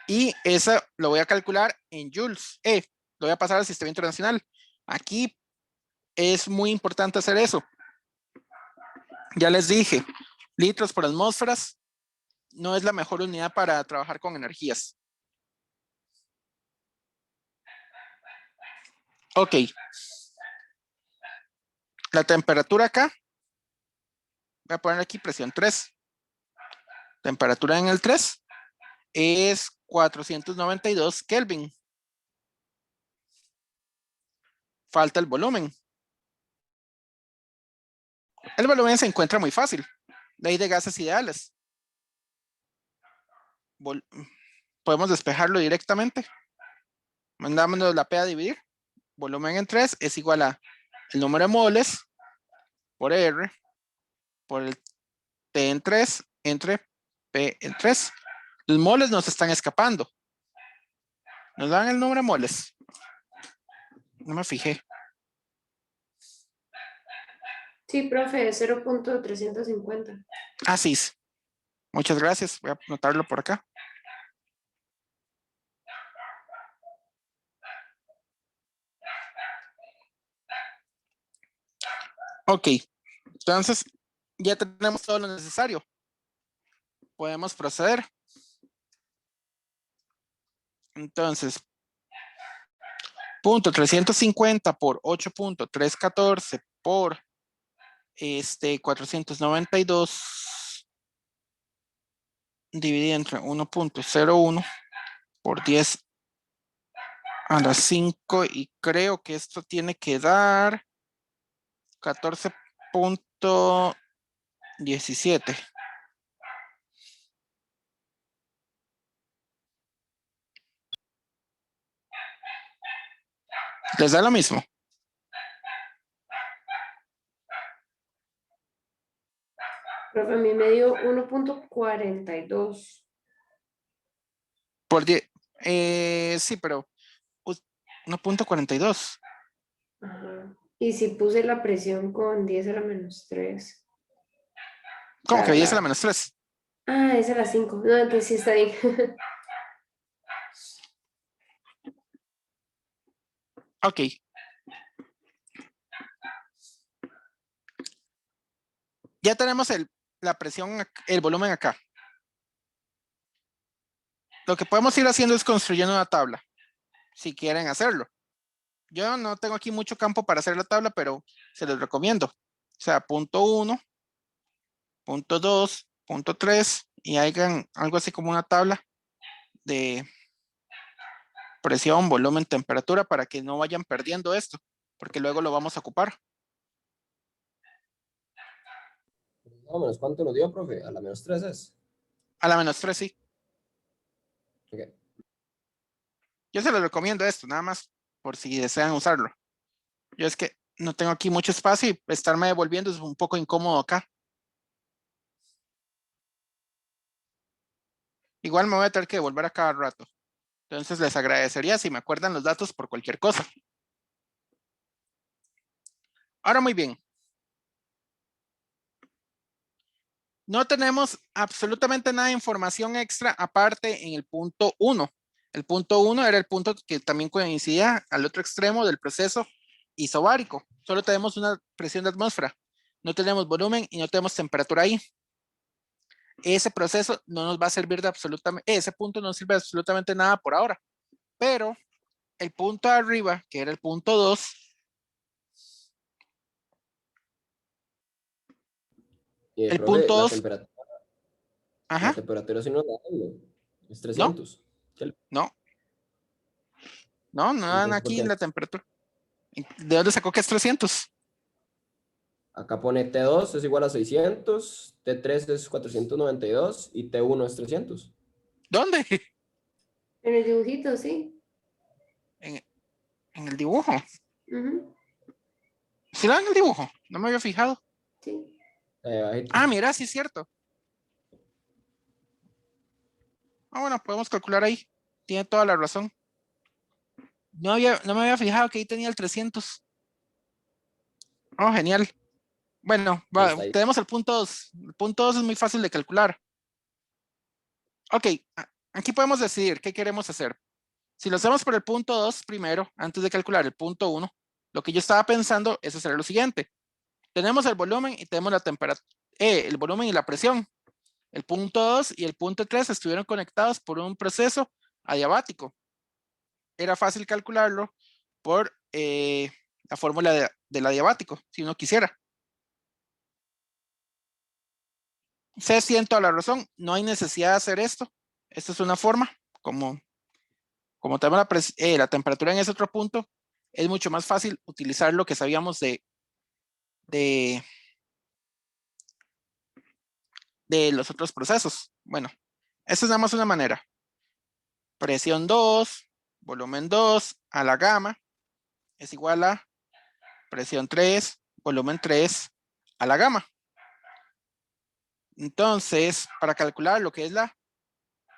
Y eso lo voy a calcular en joules. Lo voy a pasar al sistema internacional. Aquí es muy importante hacer eso. Ya les dije, litros por atmósferas no es la mejor unidad para trabajar con energías. Ok. La temperatura acá, voy a poner aquí presión 3. Temperatura en el 3 es 492 Kelvin. Falta el volumen. El volumen se encuentra muy fácil. Ley de gases ideales. Podemos despejarlo directamente. Mandámonos la P a dividir. Volumen en 3 es igual a el número de moles por R por el T en 3 entre P en 3. Los moles nos están escapando. Nos dan el número de moles. No me fijé. Sí, profe, 0.350. Ah, sí. Muchas gracias. Voy a anotarlo por acá. Ok. Entonces, ya tenemos todo lo necesario. Podemos proceder. Entonces, punto 350 por 8.314 por 492 dividido entre 1.01 por 10 a la 5 y creo que esto tiene que dar 14.17. ¿Les da lo mismo? Profe, a mí me dio 1.42. Por 10. Sí, pero 1.42. Ajá. Y si puse la presión con 10 a la menos 3. ¿Cómo que 10 a la menos 3? Ah, es a las 5. No, entonces sí está bien. Ok. Ya tenemos la presión, el volumen acá. Lo que podemos ir haciendo es construyendo una tabla, si quieren hacerlo. Yo no tengo aquí mucho campo para hacer la tabla, pero se los recomiendo. O sea, punto 1, punto 2, punto 3, y hagan algo así como una tabla de presión, volumen, temperatura, para que no vayan perdiendo esto, porque luego lo vamos a ocupar. No, menos cuánto nos dio, profe. A la menos 3 es. A la menos 3, sí. Ok. Yo se los recomiendo esto, nada más por si desean usarlo. Yo es que no tengo aquí mucho espacio y estarme devolviendo es un poco incómodo acá. Igual me voy a tener que devolver a cada rato. Entonces les agradecería si me acuerdan los datos por cualquier cosa. Ahora muy bien. No tenemos absolutamente nada de información extra aparte en el punto 1. El punto 1 era el punto que también coincidía al otro extremo del proceso isobárico. Solo tenemos una presión de atmósfera. No tenemos volumen y no tenemos temperatura ahí. Ese proceso no nos va a servir de absolutamente, ese punto no sirve de absolutamente nada por ahora. Pero el punto de arriba, que era el punto 2, el Profe, punto la 2, temperatura, ajá, sí nos da algo. Es no, 300. no, no dan Entonces, ¿por aquí qué? la temperatura. ¿De dónde sacó que es 300? Acá pone T2 es igual a 600, T3 es 492 y T1 es 300. ¿Dónde? En el dibujito, sí. En el dibujo. Ujú, ¿Sí lo dan en el dibujo? No me había fijado. sí. Bajito. Ah, mira, sí es cierto. Ah, bueno, podemos calcular ahí. Tiene toda la razón. No me había fijado que ahí tenía el 300. Oh, genial. Bueno, Está ahí. tenemos el punto 2. El punto 2 es muy fácil de calcular. Ok, aquí podemos decidir qué queremos hacer. Si lo hacemos por el punto 2 primero, antes de calcular el punto 1, lo que yo estaba pensando es hacer lo siguiente. Tenemos el volumen y tenemos la temperatura, el volumen y la presión. El punto 2 y el punto 3 estuvieron conectados por un proceso adiabático. Era fácil calcularlo por la fórmula del adiabático, si uno quisiera. Se siento a la razón, no hay necesidad de hacer esto. Esta es una forma, como tenemos la temperatura en ese otro punto, es mucho más fácil utilizar lo que sabíamos de de los otros procesos. Bueno, esta es nada más una manera. Presión 2, volumen 2 a la gamma es igual a presión 3, volumen 3 a la gamma. Entonces, para calcular lo que es la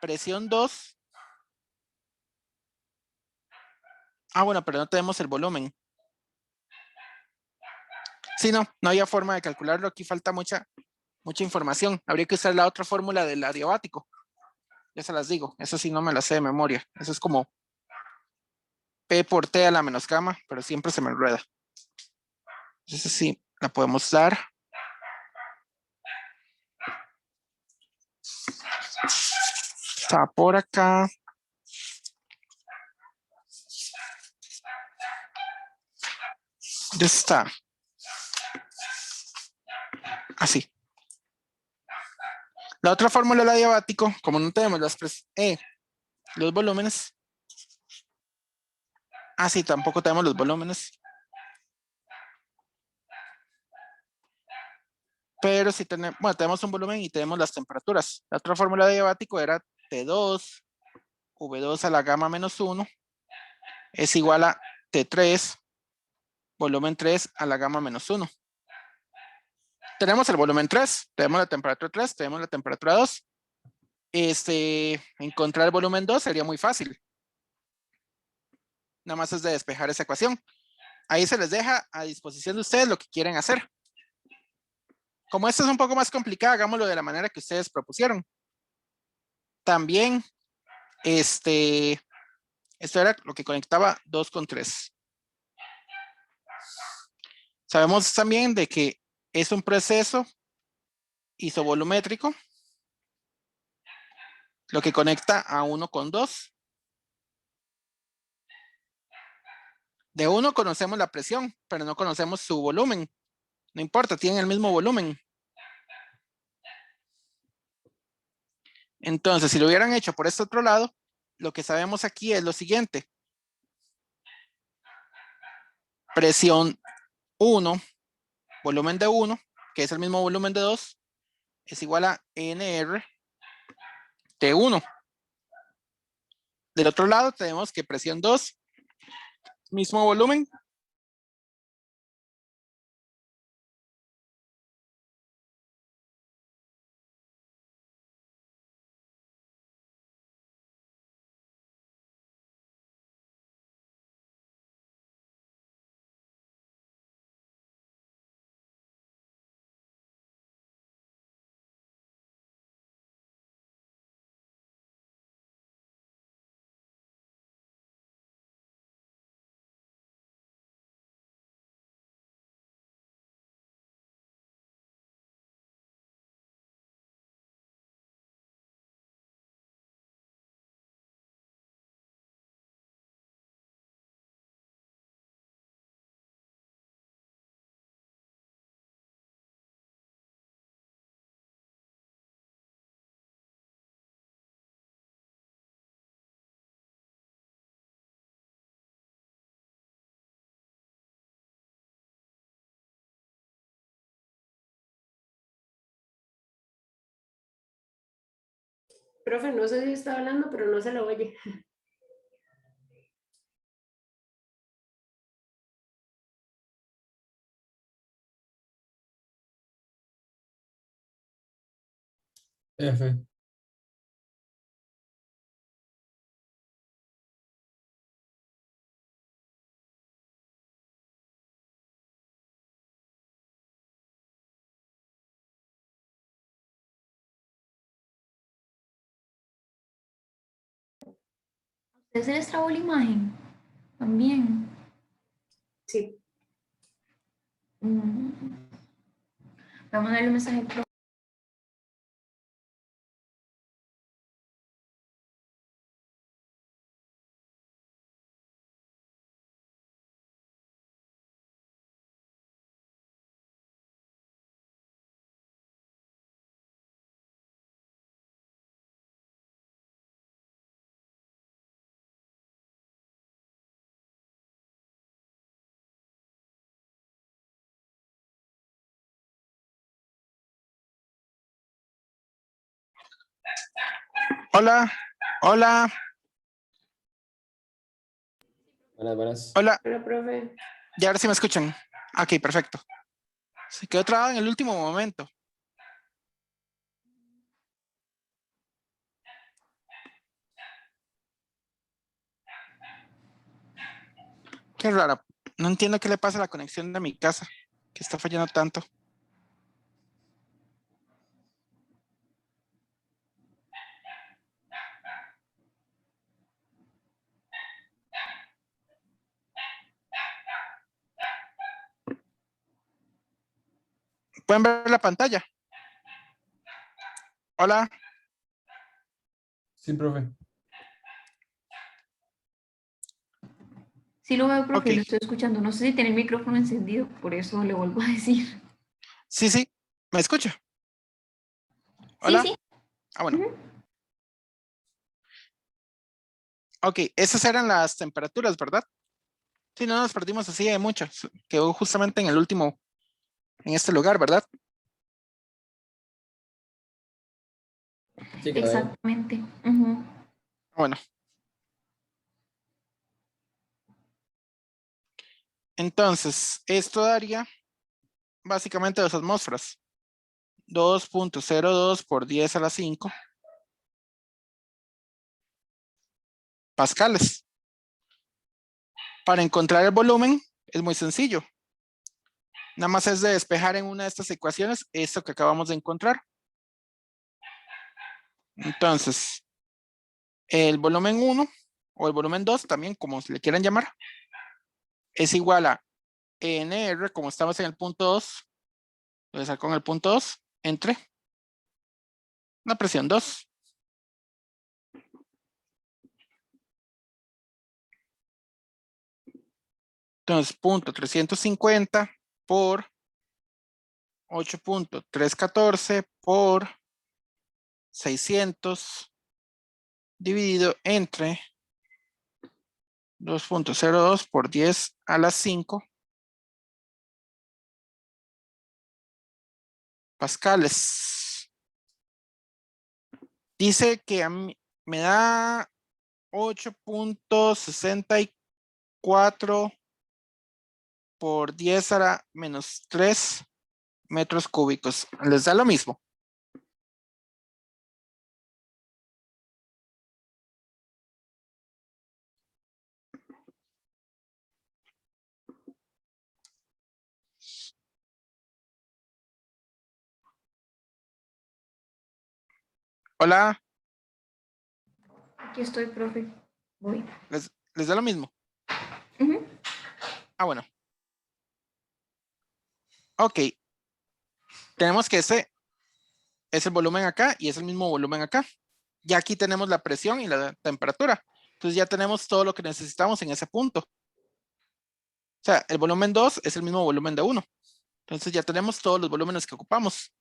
presión 2, bueno, pero no tenemos el volumen. Sí, no había forma de calcularlo. Aquí falta mucha información. Habría que usar la otra fórmula del adiabático. Ya se las digo. Eso sí no me la sé de memoria. Eso es como P por T a la menos gamma, pero siempre se me enreda. Entonces sí, la podemos dar. Está por acá. Ya está. Así. La otra fórmula del adiabático, como no tenemos los volúmenes. Sí, tampoco tenemos los volúmenes. Pero sí tenemos un volumen y tenemos las temperaturas. La otra fórmula de adiabático era T2, V2 a la gamma menos 1 es igual a T3, volumen 3 a la gamma menos 1. Tenemos el volumen 3, tenemos la temperatura 3, tenemos la temperatura 2. Encontrar el volumen 2 sería muy fácil. Nada más es de despejar esa ecuación. Ahí se les deja a disposición de ustedes lo que quieren hacer. Como esto es un poco más complicado, hagámoslo de la manera que ustedes propusieron. También, esto era lo que conectaba 2 con 3. Sabemos también de que es un proceso isovolumétrico, lo que conecta a 1 con 2. De 1 conocemos la presión, pero no conocemos su volumen. No importa, tienen el mismo volumen. Entonces, si lo hubieran hecho por este otro lado, lo que sabemos aquí es lo siguiente. Presión 1, volumen de 1, que es el mismo volumen de 2, es igual a NR de 1. Del otro lado tenemos que presión 2, mismo volumen, Profe, no sé si está hablando, pero no se lo oye. F. ¿Ustedes se les trabó la imagen? También. Sí. Vamos a darle un mensaje. Hola, hola, Buenas, buenas. hola. Hola, profe. Ya ahora sí me escuchan. Ok, perfecto. Se quedó trabado en el último momento. Qué raro. No entiendo qué le pasa a la conexión de mi casa, que está fallando tanto. ¿Pueden ver la pantalla? Hola. Sí, profe. Sí lo veo, profe, Ok. lo estoy escuchando. No sé si tiene el micrófono encendido, por eso le vuelvo a decir. Sí, sí. ¿Me escucha? Sí, Hola. sí. Ah, bueno. Ujú. Ok, esas eran las temperaturas, ¿verdad? Sí, no nos perdimos así de mucho. Quedó justamente en el último, en este lugar, ¿verdad? Sí, quedó bien. Exactamente. Ujú. Bueno. Entonces, esto daría básicamente 2 atmósferas. 2.02 por 10 a la 5 pascales. Para encontrar el volumen es muy sencillo. Nada más es de despejar en una de estas ecuaciones esto que acabamos de encontrar. Entonces, el volumen 1 o el volumen 2, también como le quieran llamar, es igual a NR, como estamos en el punto 2, voy a sacar con el punto 2, entre la presión 2. Entonces, punto 350 por 8.314 por 600 dividido entre 2.02 por 10 a la 5 pascales. Dice que a mí me da 8.64 por 10 a la menos 3 metros cúbicos. ¿Les da lo mismo? Hola, Aquí estoy, profe. Voy. ¿les da lo mismo? Ujú. Ah, bueno. Ok, tenemos que ese es el volumen acá y es el mismo volumen acá. Ya aquí tenemos la presión y la temperatura. Entonces ya tenemos todo lo que necesitamos en ese punto. O sea, el volumen 2 es el mismo volumen de 1. Entonces ya tenemos todos los volúmenes que ocupamos.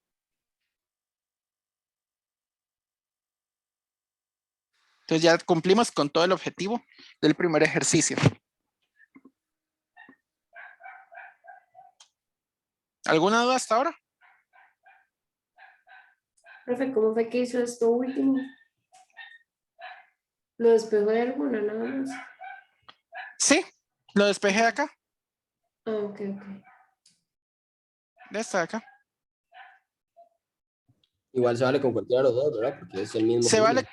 Entonces ya cumplimos con todo el objetivo del primer ejercicio. ¿Alguna duda hasta ahora? Profe, ¿cómo fue que hizo esto último? Lo despegó de alguna nada más. Sí, lo despejé de acá, Ah, ok, ok. de esta de acá. Igual se vale con cualquiera de los dos, ¿verdad? Porque es el mismo Se volumen. vale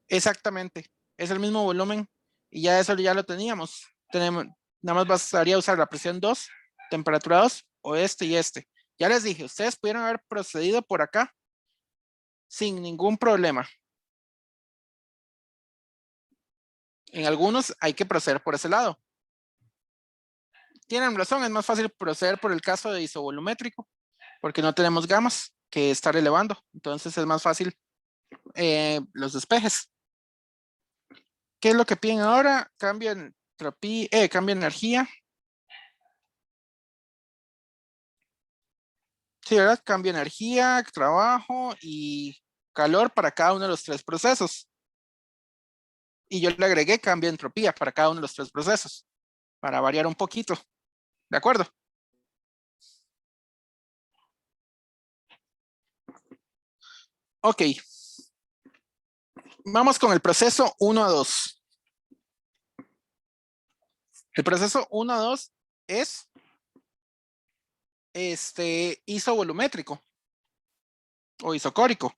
exactamente. Es el mismo volumen y ya eso ya lo teníamos. Nada más bastaría usar la presión 2, temperatura 2 o este y este. Ya les dije, ustedes pudieron haber procedido por acá sin ningún problema. En algunos hay que proceder por ese lado. Tienen razón, es más fácil proceder por el caso de isovolumétrico, porque no tenemos gamas que estar elevando. Entonces es más fácil los despejes. ¿Qué es lo que piden ahora? Cambio entropía, cambio energía. Sí, ¿verdad? Cambio energía, trabajo y calor para cada uno de los 3 procesos. Y yo le agregué cambio de entropía para cada uno de los 3 procesos, para variar un poquito. ¿De acuerdo? Ok. Vamos con el proceso 1 a 2. El proceso 1 a 2 es isovolumétrico o isocórico.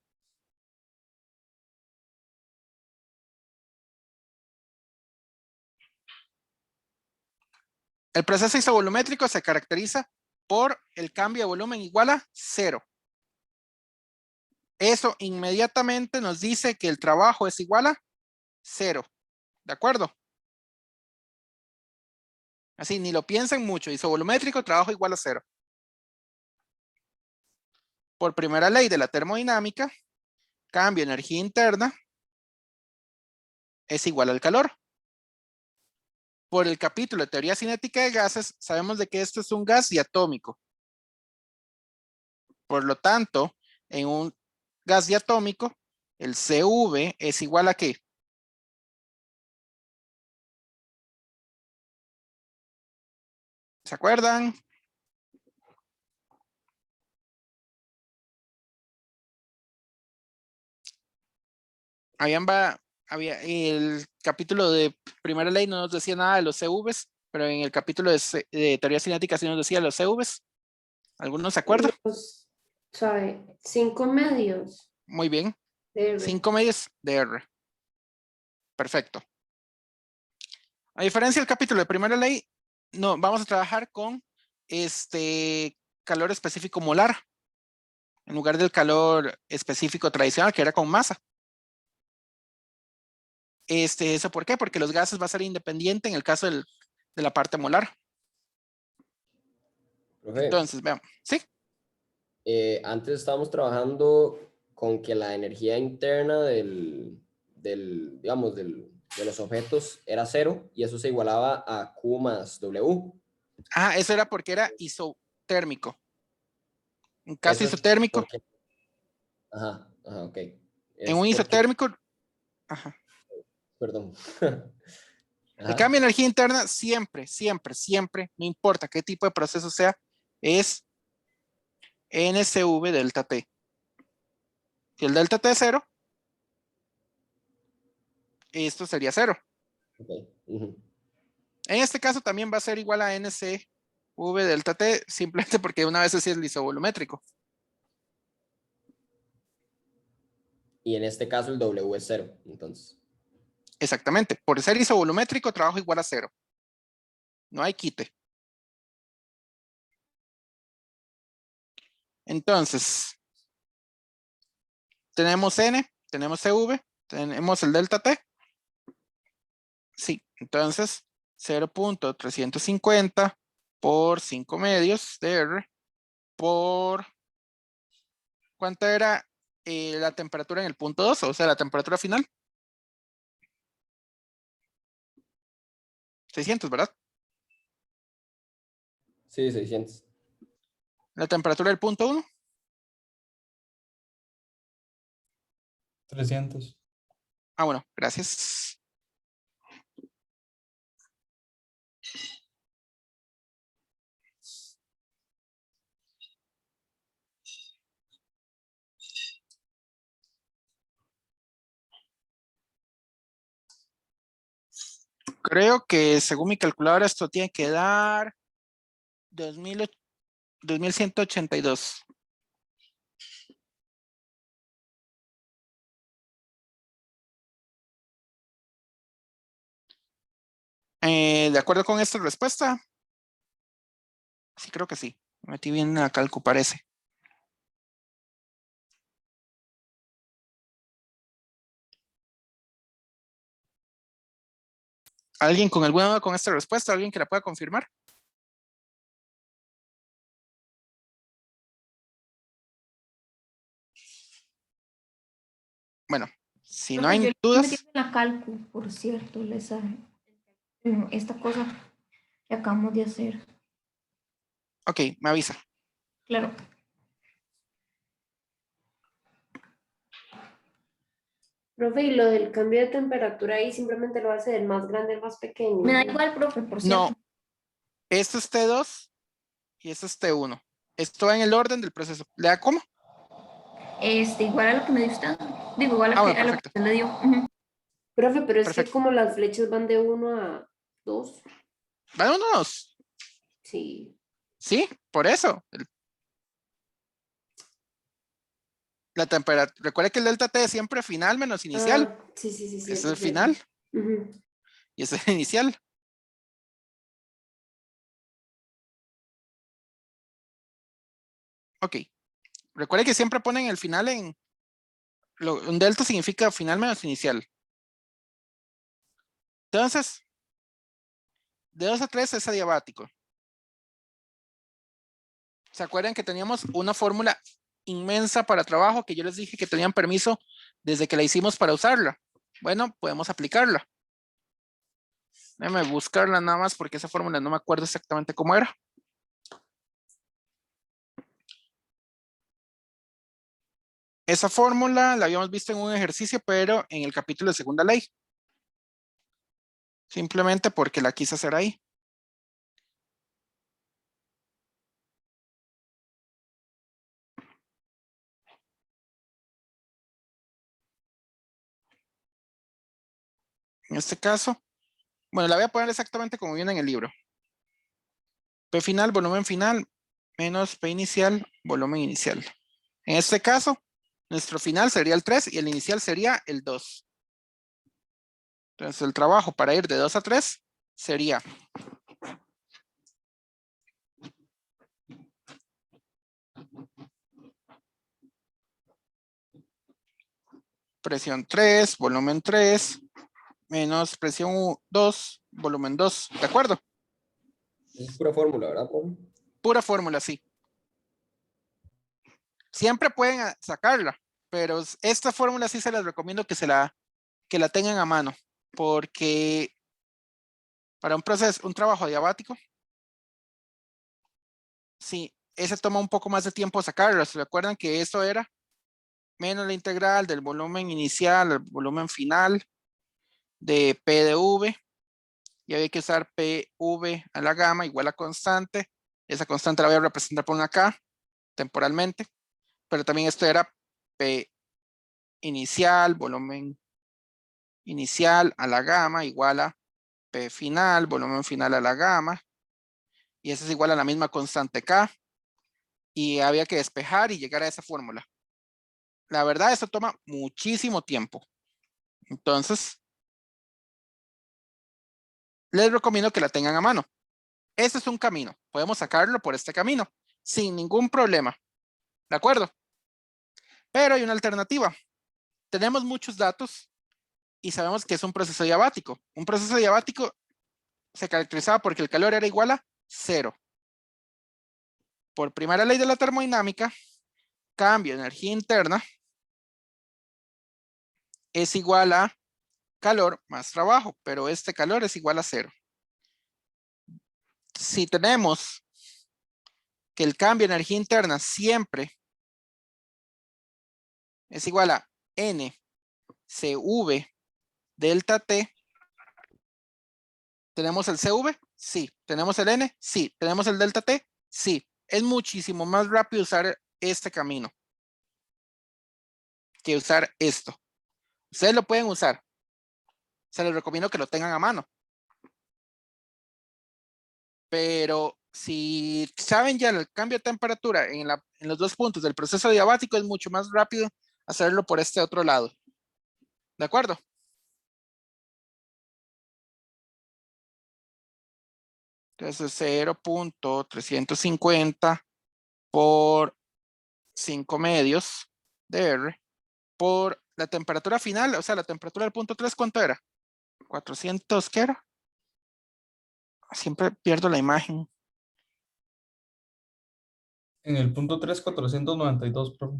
El proceso isovolumétrico se caracteriza por el cambio de volumen igual a 0. Eso inmediatamente nos dice que el trabajo es igual a 0. ¿De acuerdo? Así, ni lo piensen mucho. Isovolumétrico, trabajo igual a 0. Por primera ley de la termodinámica, cambio de energía interna es igual al calor. Por el capítulo de teoría cinética de gases, sabemos de que esto es un gas diatómico. Por lo tanto, en un gas diatómico, el CV es igual a ¿qué? ¿Se acuerdan? Había el capítulo de primera ley no nos decía nada de los CVs, pero en el capítulo de teoría cinética sí nos decía los CVs. ¿Algunos se acuerdan? Suave, 5 medios Muy bien. de R. 5 medios de R. Perfecto. A diferencia del capítulo de primera ley, no, vamos a trabajar con calor específico molar, en lugar del calor específico tradicional, que era con masa. ¿Eso por qué? Porque los gases va a ser independiente en el caso de la parte molar. Profe, Entonces, veamos. ¿Sí? antes estábamos trabajando con que la energía interna digamos, de los objetos era 0 y eso se igualaba a Q más W. Ah, eso era porque era isotérmico. En caso Eso es isotérmico, porque... Ajá, ok. en Es un porque... isotérmico, ajá. Perdón. El Ajá, cambio de energía interna siempre, no importa qué tipo de proceso sea, es NCV delta T. Si el delta T es 0, esto sería 0. ok. Ujú. En este caso también va a ser igual a NCV delta T, simplemente porque una vez así es isovolumétrico. Y en este caso el W es 0, entonces. Exactamente. Por ser isovolumétrico, trabajo igual a 0. No hay quite. Entonces, tenemos N, tenemos CV, tenemos el delta T. Sí, entonces 0.350 por 5 medios de R por... ¿Cuánta era la temperatura en el punto 2? O sea, la temperatura final. 600, ¿verdad? Sí, 600. La temperatura del punto 1. 300. Ah, bueno, gracias. Creo que según mi calculadora esto tiene que dar 2182. ¿De acuerdo con esta respuesta? Sí, creo que sí. Me metí bien en la calcu, parece. ¿Alguien con alguna duda con esta respuesta? ¿Alguien que la pueda confirmar? Bueno, si no Profe, yo hay le estoy dudas, metiendo en la calcu, por cierto, esta cosa que acabamos de hacer. ok, me avisa. Claro. Profe, y lo del cambio de temperatura ahí simplemente lo hace del más grande al más pequeño. Me da igual, profe, por cierto. No, esto es T2 y esto es T1. Esto va en el orden del proceso. ¿Le da cómo? Igual a lo que me dio usted. Digo, igual Ah, bueno, a lo que perfecto. usted le dio. Ujú. Profe, pero es que Perfecto. como las flechas van de 1 a 2, Vámonos. sí. Sí, por eso. La temperatura. Recuerde que el delta T es siempre final menos inicial. Ah, sí, sí, sí, Ese es cierto, el cierto. final Ujú. y ese es el inicial. Ok. Recuerde que siempre ponen el final en. Un delta significa final menos inicial. Entonces, de 2 a 3 es adiabático. ¿Se acuerdan que teníamos una fórmula inmensa para trabajo que yo les dije que tenían permiso desde que la hicimos para usarla? Bueno, podemos aplicarla. Déjame buscarla nada más porque esa fórmula no me acuerdo exactamente cómo era. Esa fórmula la habíamos visto en un ejercicio, pero en el capítulo de segunda ley. Simplemente porque la quise hacer ahí. En este caso, bueno, la voy a poner exactamente como viene en el libro. P final, volumen final, menos P inicial, volumen inicial. En este caso, nuestro final sería el 3 y el inicial sería el 2. Entonces, el trabajo para ir de 2 a 3 sería presión 3, volumen 3, menos presión 2, volumen 2. ¿De acuerdo? Es pura fórmula, ¿verdad, profe? Pura fórmula, sí. Siempre pueden sacarla, pero esta fórmula sí se les recomiendo que la tengan a mano, porque para un proceso, un trabajo diabático, sí, ese toma un poco más de tiempo sacarlo. ¿Se recuerdan que esto era menos la integral del volumen inicial al volumen final de P de V? Y había que usar PV a la gamma igual a constante. Esa constante la voy a representar por una K temporalmente, pero también esto era P inicial, volumen inicial a la gamma igual a P final, volumen final a la gamma, y eso es igual a la misma constante K, y había que despejar y llegar a esa fórmula. La verdad, eso toma muchísimo tiempo. Entonces, les recomiendo que la tengan a mano. Este es un camino. Podemos sacarlo por este camino sin ningún problema. ¿De acuerdo? Pero hay una alternativa. Tenemos muchos datos y sabemos que es un proceso diabático. Un proceso diabático se caracterizaba porque el calor era igual a 0. Por primera ley de la termodinámica, cambio de energía interna es igual a calor más trabajo, pero este calor es igual a 0. Si tenemos que el cambio de energía interna siempre es igual a N CV delta T, ¿tenemos el CV? Sí. ¿Tenemos el N? Sí. ¿Tenemos el delta T? Sí. Es muchísimo más rápido usar este camino que usar esto. Ustedes lo pueden usar. Se les recomiendo que lo tengan a mano. Pero si saben ya el cambio de temperatura en los 2 puntos del proceso diabático, es mucho más rápido hacerlo por este otro lado. ¿De acuerdo? Entonces 0.350 por 5 medios de R por la temperatura final, o sea, la temperatura del punto 3, ¿cuánto era? 400, ¿qué era? Siempre pierdo la imagen. En el punto 3, 492, profe.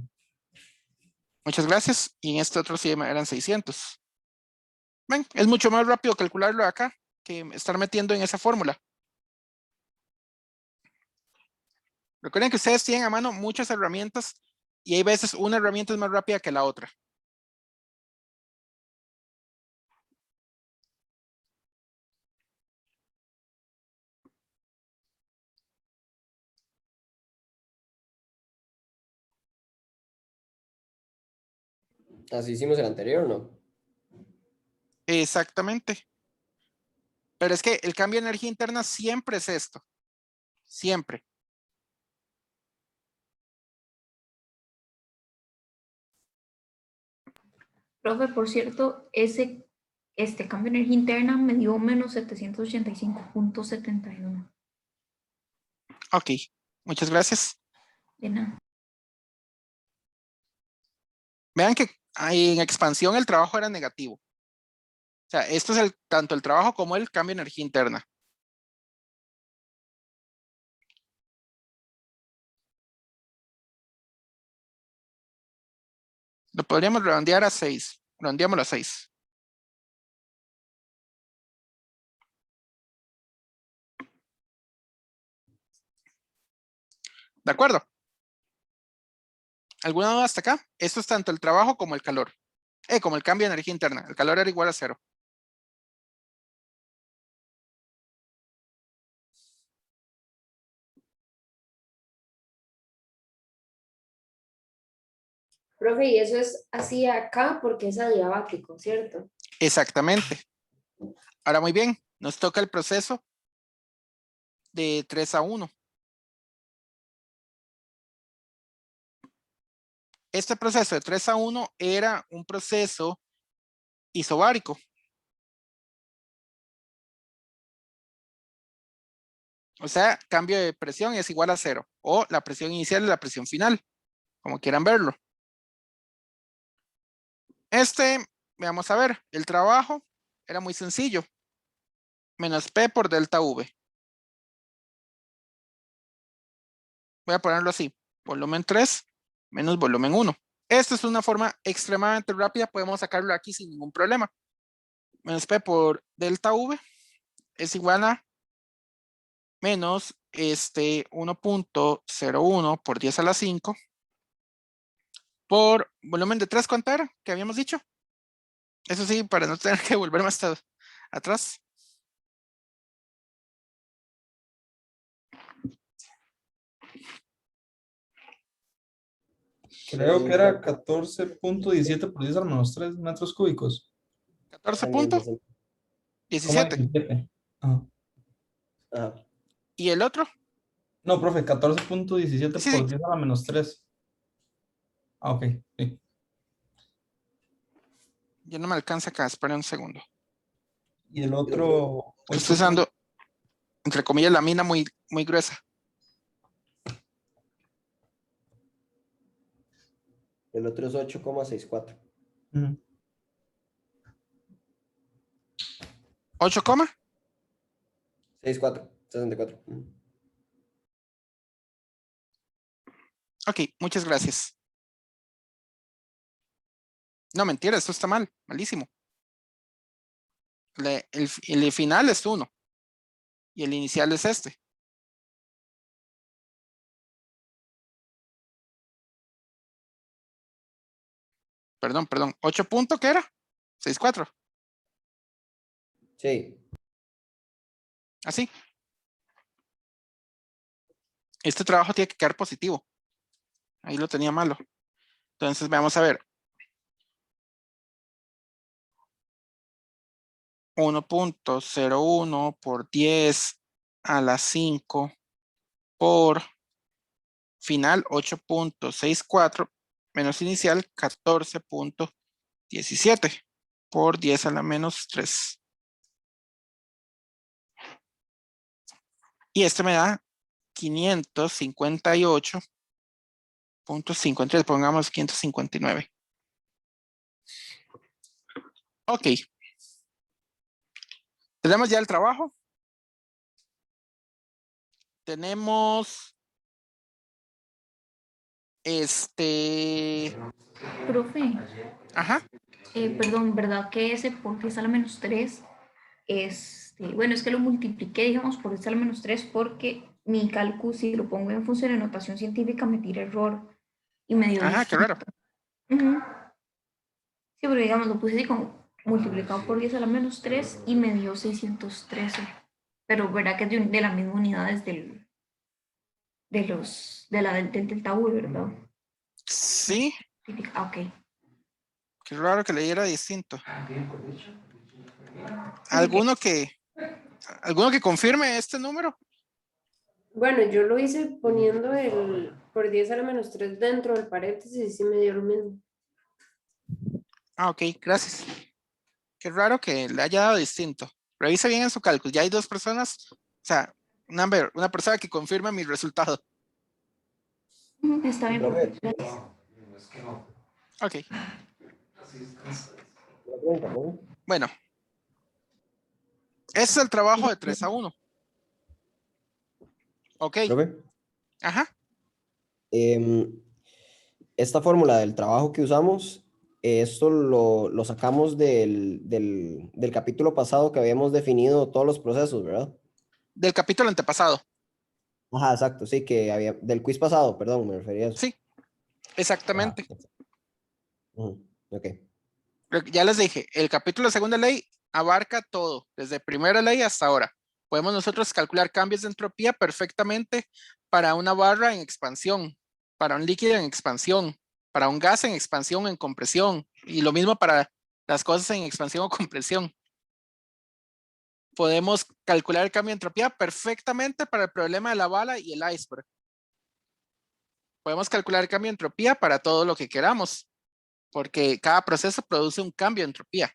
Muchas gracias. Y en este otro sí eran 600. Ven, es mucho más rápido calcularlo acá que estar metiendo en esa fórmula. Recuerden que ustedes tienen a mano muchas herramientas y hay veces una herramienta es más rápida que la otra. Así hicimos el anterior, ¿no? Exactamente. Pero es que el cambio de energía interna siempre es esto. Siempre. Profe, por cierto, este cambio de energía interna me dio menos 785.71. Ok. Muchas gracias. De nada. Vean que ahí en expansión el trabajo era negativo. O sea, esto es tanto el trabajo como el cambio de energía interna. Lo podríamos redondear a 6. Redondeámoslo a 6. ¿De acuerdo? ¿Alguna duda hasta acá? Esto es tanto el trabajo como el calor. Como el cambio de energía interna. El calor era igual a 0. Profe, y eso es así acá porque es adiabático, ¿cierto? Exactamente. Ahora muy bien. Nos toca el proceso de 3-1. Este proceso de 3-1 era un proceso isobárico. O sea, cambio de presión es igual a 0. O la presión inicial es la presión final, como quieran verlo. Vamos a ver, el trabajo era muy sencillo. Menos P por delta V. Voy a ponerlo así. Volumen 3 menos volumen 1. Esta es una forma extremadamente rápida. Podemos sacarlo aquí sin ningún problema. Menos P por delta V es igual a menos 1.01 por 10 a la 5 por volumen de 3, ¿cuánto era? ¿Qué habíamos dicho? Eso sí, para no tener que volverme hasta atrás. Creo que era 14.17 por 10 a la menos 3 metros cúbicos. 14.17. 17. Ah. Ajá. ¿Y el otro? No, profe, 14.17 Sí, por sí. 10 a la menos 3. Ah, ok. Sí. Ya no me alcanza acá. Espera un segundo. Y el otro, Estoy 8. usando, entre comillas, la mina muy, muy gruesa. El otro es 8,64. 8, ¿coma? 64, 64. Ok, muchas gracias. No, mentira, esto está mal. Malísimo. El final es 1. Y el inicial es este. Perdón. 8 punto, ¿qué era? 6,4. Sí. Así. Este trabajo tiene que quedar positivo. Ahí lo tenía malo. Entonces, vamos a ver. 1.01 por 10 a la 5 por final 8.64 menos inicial 14.17 por 10 a la menos 3. Y este me da 558.53, pongamos 559. Ok. Tenemos ya el trabajo. Tenemos Profe, ajá. perdón, ¿verdad que ese por 10 a la menos 3? Bueno, es que lo multipliqué, digamos, por 10 a la menos 3 porque mi cálculo, si lo pongo en función de notación científica, me tira error y me dio Ajá, qué distinto. raro. Ujú. Sí, pero digamos, lo puse así como multiplicado por 10 a la menos 3 y me dio 613. Pero verdad que es de las mismas unidades del delta V, ¿verdad? Sí. Ah, ok. Qué raro que le diera distinto. ¿Alguno que confirme este número? Bueno, yo lo hice poniendo el por 10 a la menos 3 dentro del paréntesis y sí me dio lo mismo. Ah, ok, gracias. Qué raro que le haya dado distinto. Revise bien en su cálculo. Ya hay dos personas, o sea, una persona que confirma mi resultado. Está bien, Profe, profe. Gracias. Ok, una pregunta, ¿no? bueno. Ese es el trabajo de 3-1. Ok, Profe, ajá. em, esta fórmula del trabajo que usamos, esto lo sacamos del capítulo pasado que habíamos definido todos los procesos, ¿verdad? Del capítulo antepasado. Ajá, exacto, sí, que había, del quiz pasado, perdón, me refería a eso. Sí, Ajá. exactamente. Ujú, ok. Ya les dije, el capítulo de segunda ley abarca todo, desde primera ley hasta ahora. Podemos nosotros calcular cambios de entropía perfectamente para una barra en expansión, para un líquido en expansión, para un gas en expansión o en compresión, y lo mismo para las cosas en expansión o compresión. Podemos calcular el cambio de entropía perfectamente para el problema de la bala y el iceberg. Podemos calcular el cambio de entropía para todo lo que queramos, porque cada proceso produce un cambio de entropía.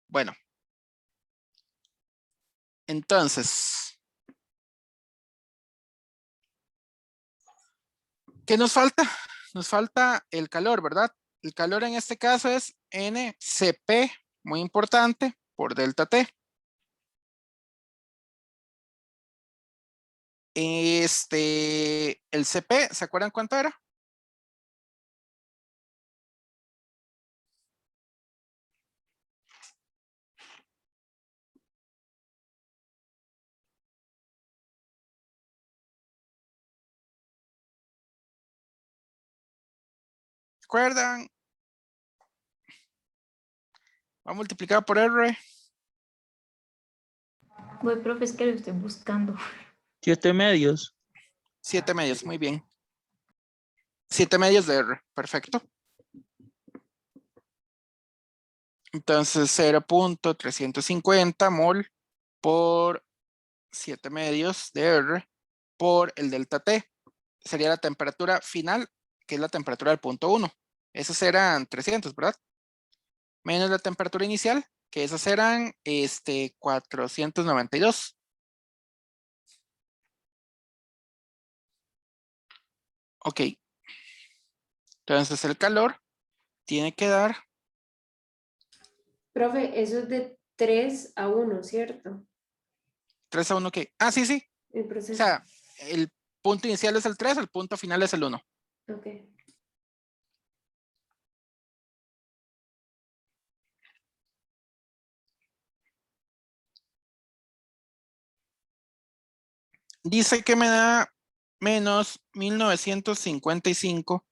Bueno, entonces, ¿qué nos falta? Nos falta el calor, ¿verdad? El calor en este caso es NCP, muy importante, por delta T. El CP, ¿se acuerdan cuánto era? ¿Se acuerdan? Va multiplicado por R. Voy, profe, es que lo estoy buscando. 7 medios. 7 medios, muy bien. 7 medios de R, perfecto. Entonces 0.350 mol por 7 medios de R por el delta T. Sería la temperatura final, que es la temperatura del punto 1. Esos eran 300, ¿verdad? Menos la temperatura inicial, que esas eran 492. Ok. Entonces el calor tiene que dar Profe, eso es de 3 a 1, ¿cierto? 3-1. ¿Qué? Ah, sí, sí. El O proceso. sea, el punto inicial es el 3, el punto final es el 1. Ok. Dice que me da menos 1955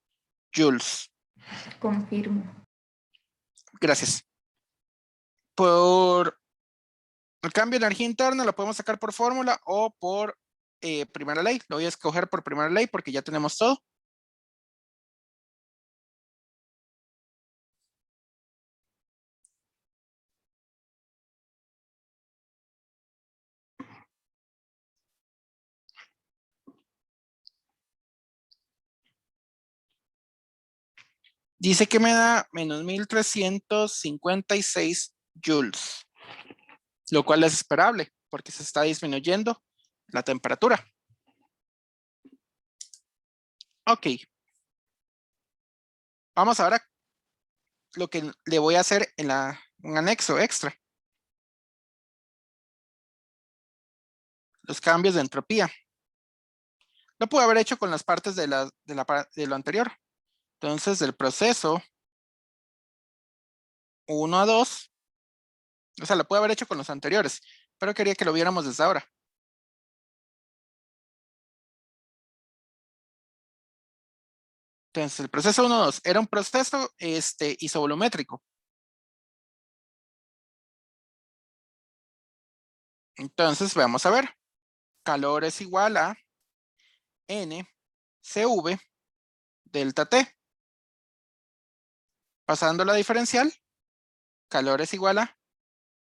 joules. Confirmo. Gracias. Por el cambio de energía interna lo podemos sacar por fórmula o por primera ley. Lo voy a escoger por primera ley porque ya tenemos todo. Dice que me da menos 1356 joules, lo cual es esperable porque se está disminuyendo la temperatura. Ok. Vamos ahora a lo que le voy a hacer en un anexo extra. Los cambios de entropía. Lo pude haber hecho con las partes de lo anterior. Entonces, del proceso 1 a 2, o sea, lo pude haber hecho con los anteriores, pero quería que lo viéramos desde ahora. Entonces, el proceso 1 a 2 era un proceso isovolumétrico. Entonces, vamos a ver. Calor es igual a NCV delta T. Pasando la diferencial, calor es igual a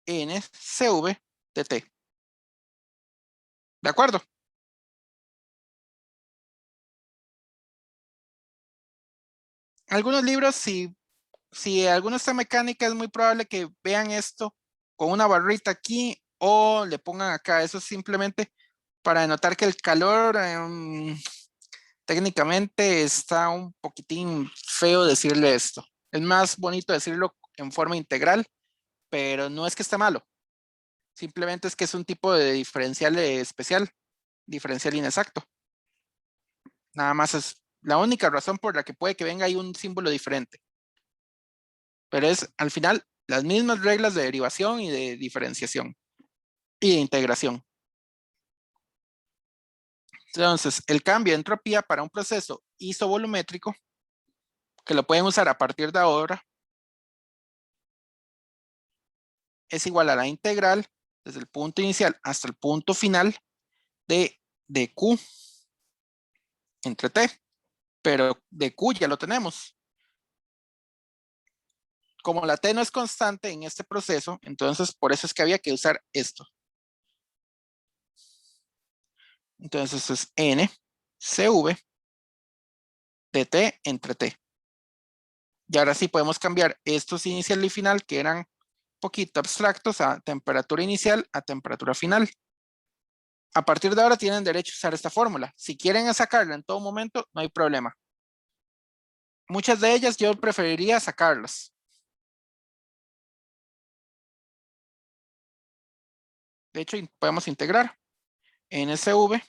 NCV de T. ¿De acuerdo? Algunos libros, si alguno está en mecánica, es muy probable que vean esto con una barrita aquí o le pongan acá. Eso es simplemente para denotar que el calor técnicamente está un poquitín feo decirle esto. Es más bonito decirlo en forma integral, pero no es que esté malo. Simplemente es que es un tipo de diferencial especial, diferencial inexacto. Nada más es la única razón por la que puede que venga ahí un símbolo diferente. Pero es al final las mismas reglas de derivación y de diferenciación y de integración. Entonces, el cambio de entropía para un proceso isovolumétrico, que lo pueden usar a partir de ahora, es igual a la integral desde el punto inicial hasta el punto final de Q entre T. Pero de Q ya lo tenemos. Como la T no es constante en este proceso, entonces por eso es que había que usar esto. Entonces es N CV de T entre T. Y ahora sí podemos cambiar estos inicial y final, que eran un poquito abstractos, a temperatura inicial a temperatura final. A partir de ahora tienen derecho a usar esta fórmula. Si quieren sacarla en todo momento, no hay problema. Muchas de ellas yo preferiría sacarlas. De hecho, podemos integrar NSV,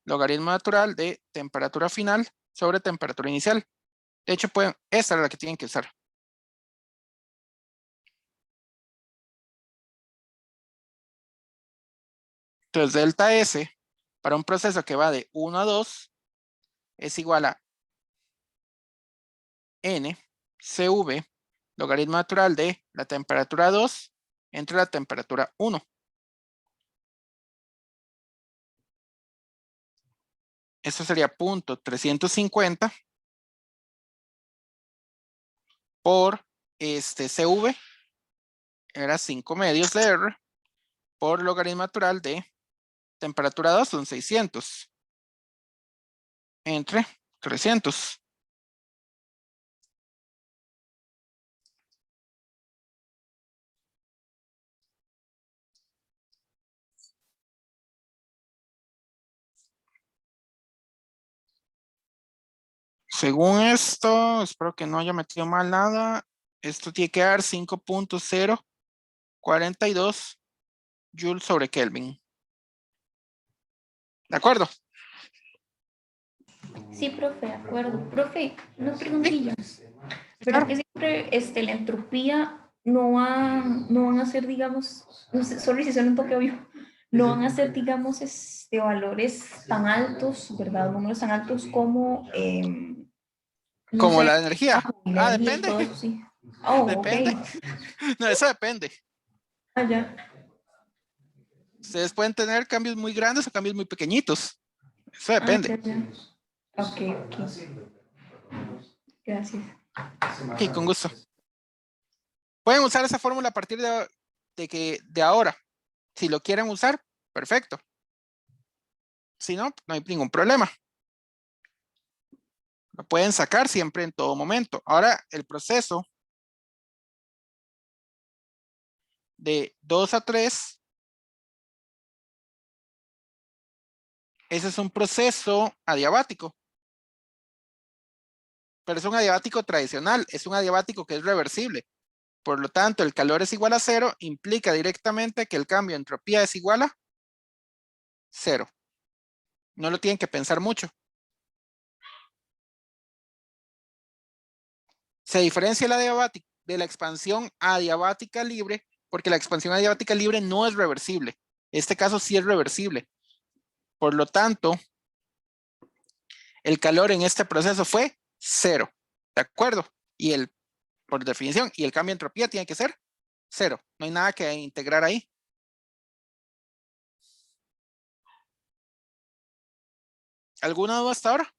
logaritmo natural de temperatura final sobre temperatura inicial. De hecho, esta es la que tienen que usar. Entonces, delta S para un proceso que va de 1 a 2 es igual a N CV, logaritmo natural de la temperatura 2 entre la temperatura 1. Eso sería punto 350 por CV, era 5 medios de R, por logaritmo natural de temperatura 2 son 600 entre 300. Según esto, espero que no haya metido mal nada. Esto tiene que dar 5.042 joules sobre Kelvin. ¿De acuerdo? Sí, profe, de acuerdo. Profe, una preguntilla. Pero es que siempre la entropía no van a ser, digamos, no sé, sorry si suena un toque obvio, no van a ser, digamos, valores tan altos, ¿verdad? Números tan altos como, no Como sé, la energía. la Ah, energía y depende. todo eso, sí. Oh, ok. Depende. No, eso depende. Ah, ya. Ustedes pueden tener cambios muy grandes o cambios muy pequeñitos. Eso Ah, depende. ya, ya. Ok, ok. Gracias. Ok, con gusto. Pueden usar esa fórmula a partir de ahora. Si lo quieren usar, perfecto. Si no, no hay ningún problema. Lo pueden sacar siempre en todo momento. Ahora, el proceso de 2 a 3, ese es un proceso adiabático. Pero es un adiabático tradicional, es un adiabático que es reversible. Por lo tanto, el calor es igual a 0, implica directamente que el cambio de entropía es igual a 0. No lo tienen que pensar mucho. Se diferencia el adiabático de la expansión adiabática libre, porque la expansión adiabática libre no es reversible. Este caso sí es reversible. Por lo tanto, el calor en este proceso fue 0. ¿De acuerdo? Y por definición, y el cambio de entropía tiene que ser 0. No hay nada que integrar ahí. ¿Alguna duda hasta ahora?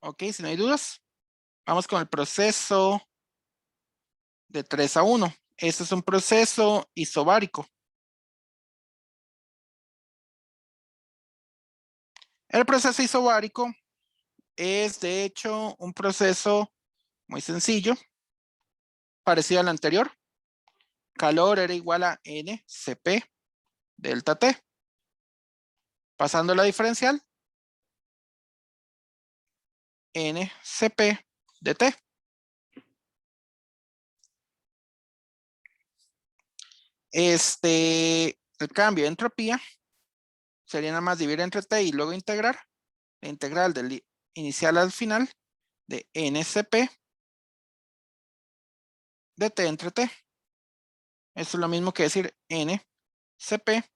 Ok, si no hay dudas, vamos con el proceso de 3-1. Este es un proceso isobárico. El proceso isobárico es, de hecho, un proceso muy sencillo, parecido al anterior. Calor era igual a NCP delta T. Pasando la diferencial, NCP de T. El cambio de entropía sería nada más dividir entre T y luego integrar. La integral del inicial al final de NCP de T entre T. Esto es lo mismo que decir NCP,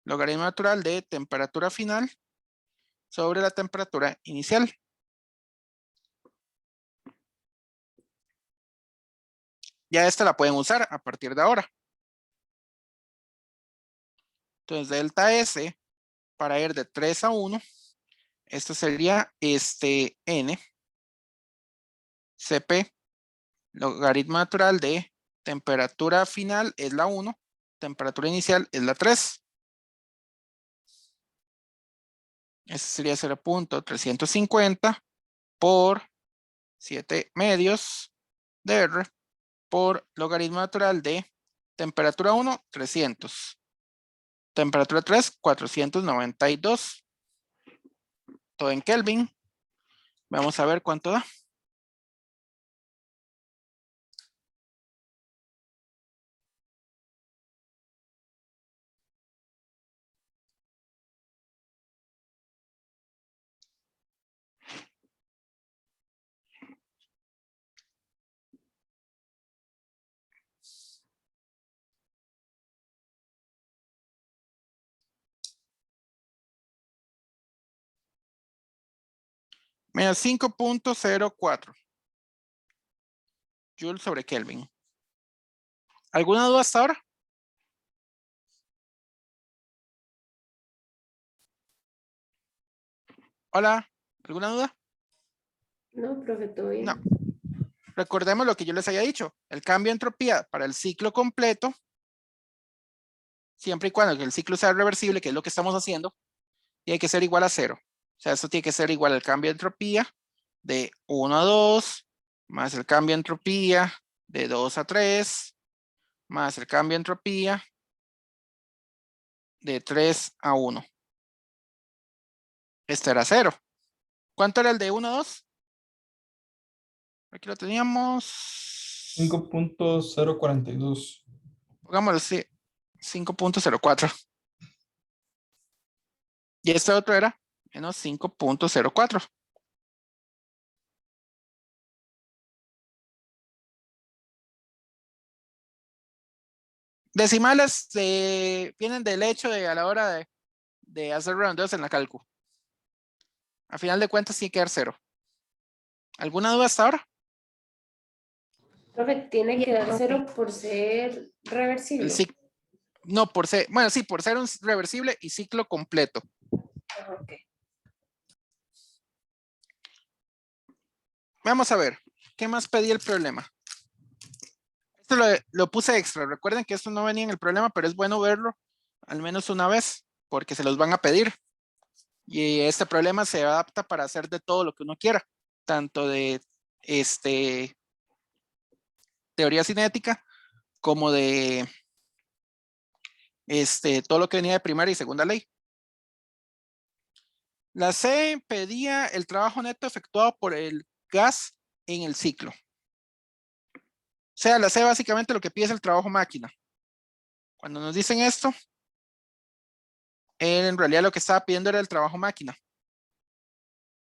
logaritmo natural de temperatura final sobre la temperatura inicial. Ya esta la pueden usar a partir de ahora. Entonces, delta S, para ir de 3-1, esto sería N, CP, logaritmo natural de temperatura final es la 1, temperatura inicial es la 3. Este sería 0.350 por 7 medios de R por logaritmo natural de temperatura 1, 300. Temperatura 3, 492. Todo en Kelvin. Vamos a ver cuánto da. Menos 5.04 Joule sobre Kelvin. ¿Alguna duda hasta ahora? Hola, ¿alguna duda? No, profe, todo bien. No. Recordemos lo que yo les había dicho. El cambio de entropía para el ciclo completo, siempre y cuando el ciclo sea reversible, que es lo que estamos haciendo, tiene que ser igual a 0. O sea, esto tiene que ser igual al cambio de entropía de 1 a 2, más el cambio de entropía de 2 a 3, más el cambio de entropía de 3 a 1. Este era 0. ¿Cuánto era el de 1 a 2? Aquí lo teníamos. 5.042. Pongámoslo así, 5.04. Y este otro era menos 5.04. Decimales vienen del hecho de a la hora de hacer redondeos en la cálculo. A final de cuentas tiene que dar 0. ¿Alguna duda hasta ahora? Profe, tiene que dar 0 por ser reversible. No, por ser, bueno, sí, por ser un reversible y ciclo completo. Ok. Vamos a ver, ¿qué más pedí el problema? Esto lo puse extra. Recuerden que esto no venía en el problema, pero es bueno verlo al menos una vez, porque se los van a pedir. Y este problema se adapta para hacer de todo lo que uno quiera, tanto de teoría cinética como de todo lo que venía de primera y segunda ley. La C pedía el trabajo neto efectuado por el gas en el ciclo. O sea, la C básicamente lo que pide es el trabajo máquina. Cuando nos dicen esto, en realidad lo que estaba pidiendo era el trabajo máquina.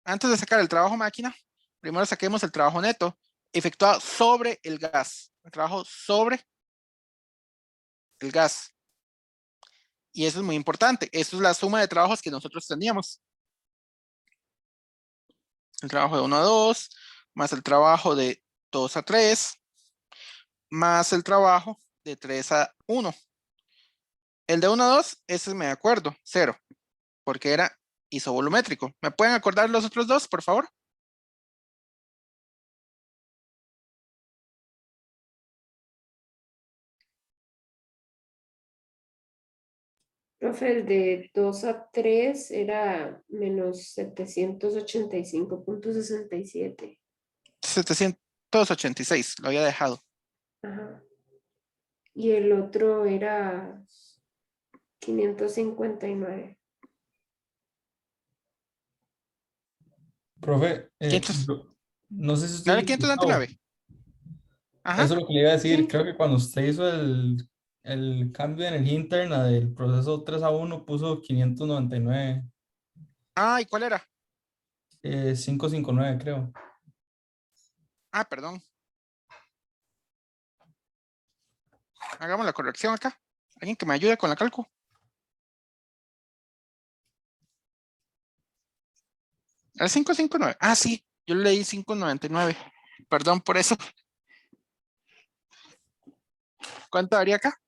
Antes de sacar el trabajo máquina, primero saquemos el trabajo neto efectuado sobre el gas. El trabajo sobre el gas. Y eso es muy importante. Eso es la suma de trabajos que nosotros teníamos. El trabajo de 1 a 2, más el trabajo de 2 a 3, más el trabajo de 3 a 1. El de 1 a 2, ese me acuerdo, 0, porque era isovolumétrico. ¿Me pueden acordar los otros dos, por favor? Profe, el de 2 a 3 era menos 785,67. 786, lo había dejado. Ajá. Y el otro era 559. Profe, 500, no sé si usted ¿no era lo explicó. 599? Ajá. Eso es lo que le iba a decir. Sí. Creo que cuando usted hizo el cambio de energía interna del proceso 3 a 1 puso 599, Ah, ¿y cuál era? 559 creo. Ah, perdón. Hagamos la corrección acá. ¿Alguien que me ayude con la cálculo? ¿Era 559? Ah, sí. Yo leí 599. Perdón por eso. ¿Cuánto daría acá?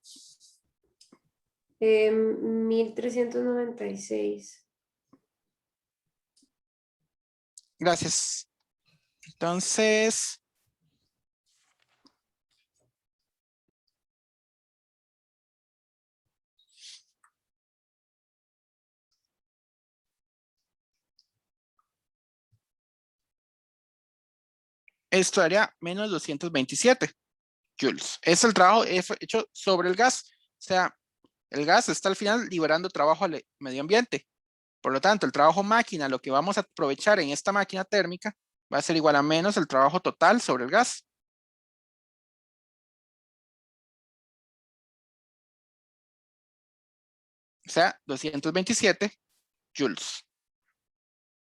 1396. Gracias. Entonces, esto daría menos 227 joules. Es el trabajo hecho sobre el gas. O sea, el gas está al final liberando trabajo al medio ambiente. Por lo tanto, el trabajo máquina, lo que vamos a aprovechar en esta máquina térmica, va a ser igual a menos el trabajo total sobre el gas. O sea, 227 joules.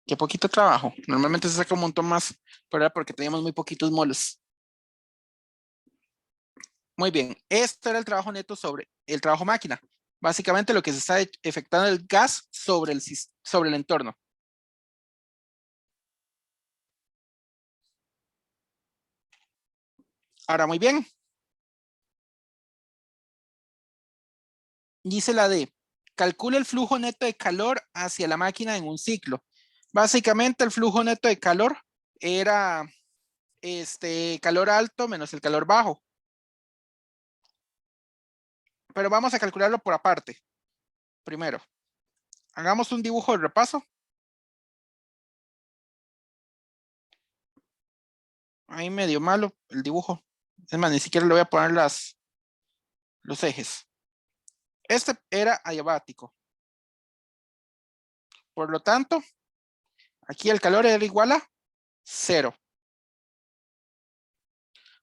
Qué poquito trabajo. Normalmente se saca un montón más, pero era porque teníamos muy poquitos moles. Muy bien, esto era el trabajo neto sobre el trabajo máquina. Básicamente lo que se está efectuando el gas sobre el entorno. Ahora, muy bien. Dice la D. Calcula el flujo neto de calor hacia la máquina en un ciclo. Básicamente el flujo neto de calor era calor alto menos el calor bajo. Pero vamos a calcularlo por aparte. Primero, hagamos un dibujo de repaso. Ahí medio malo el dibujo. Es más, ni siquiera le voy a poner los ejes. Este era adiabático. Por lo tanto, aquí el calor era igual a 0.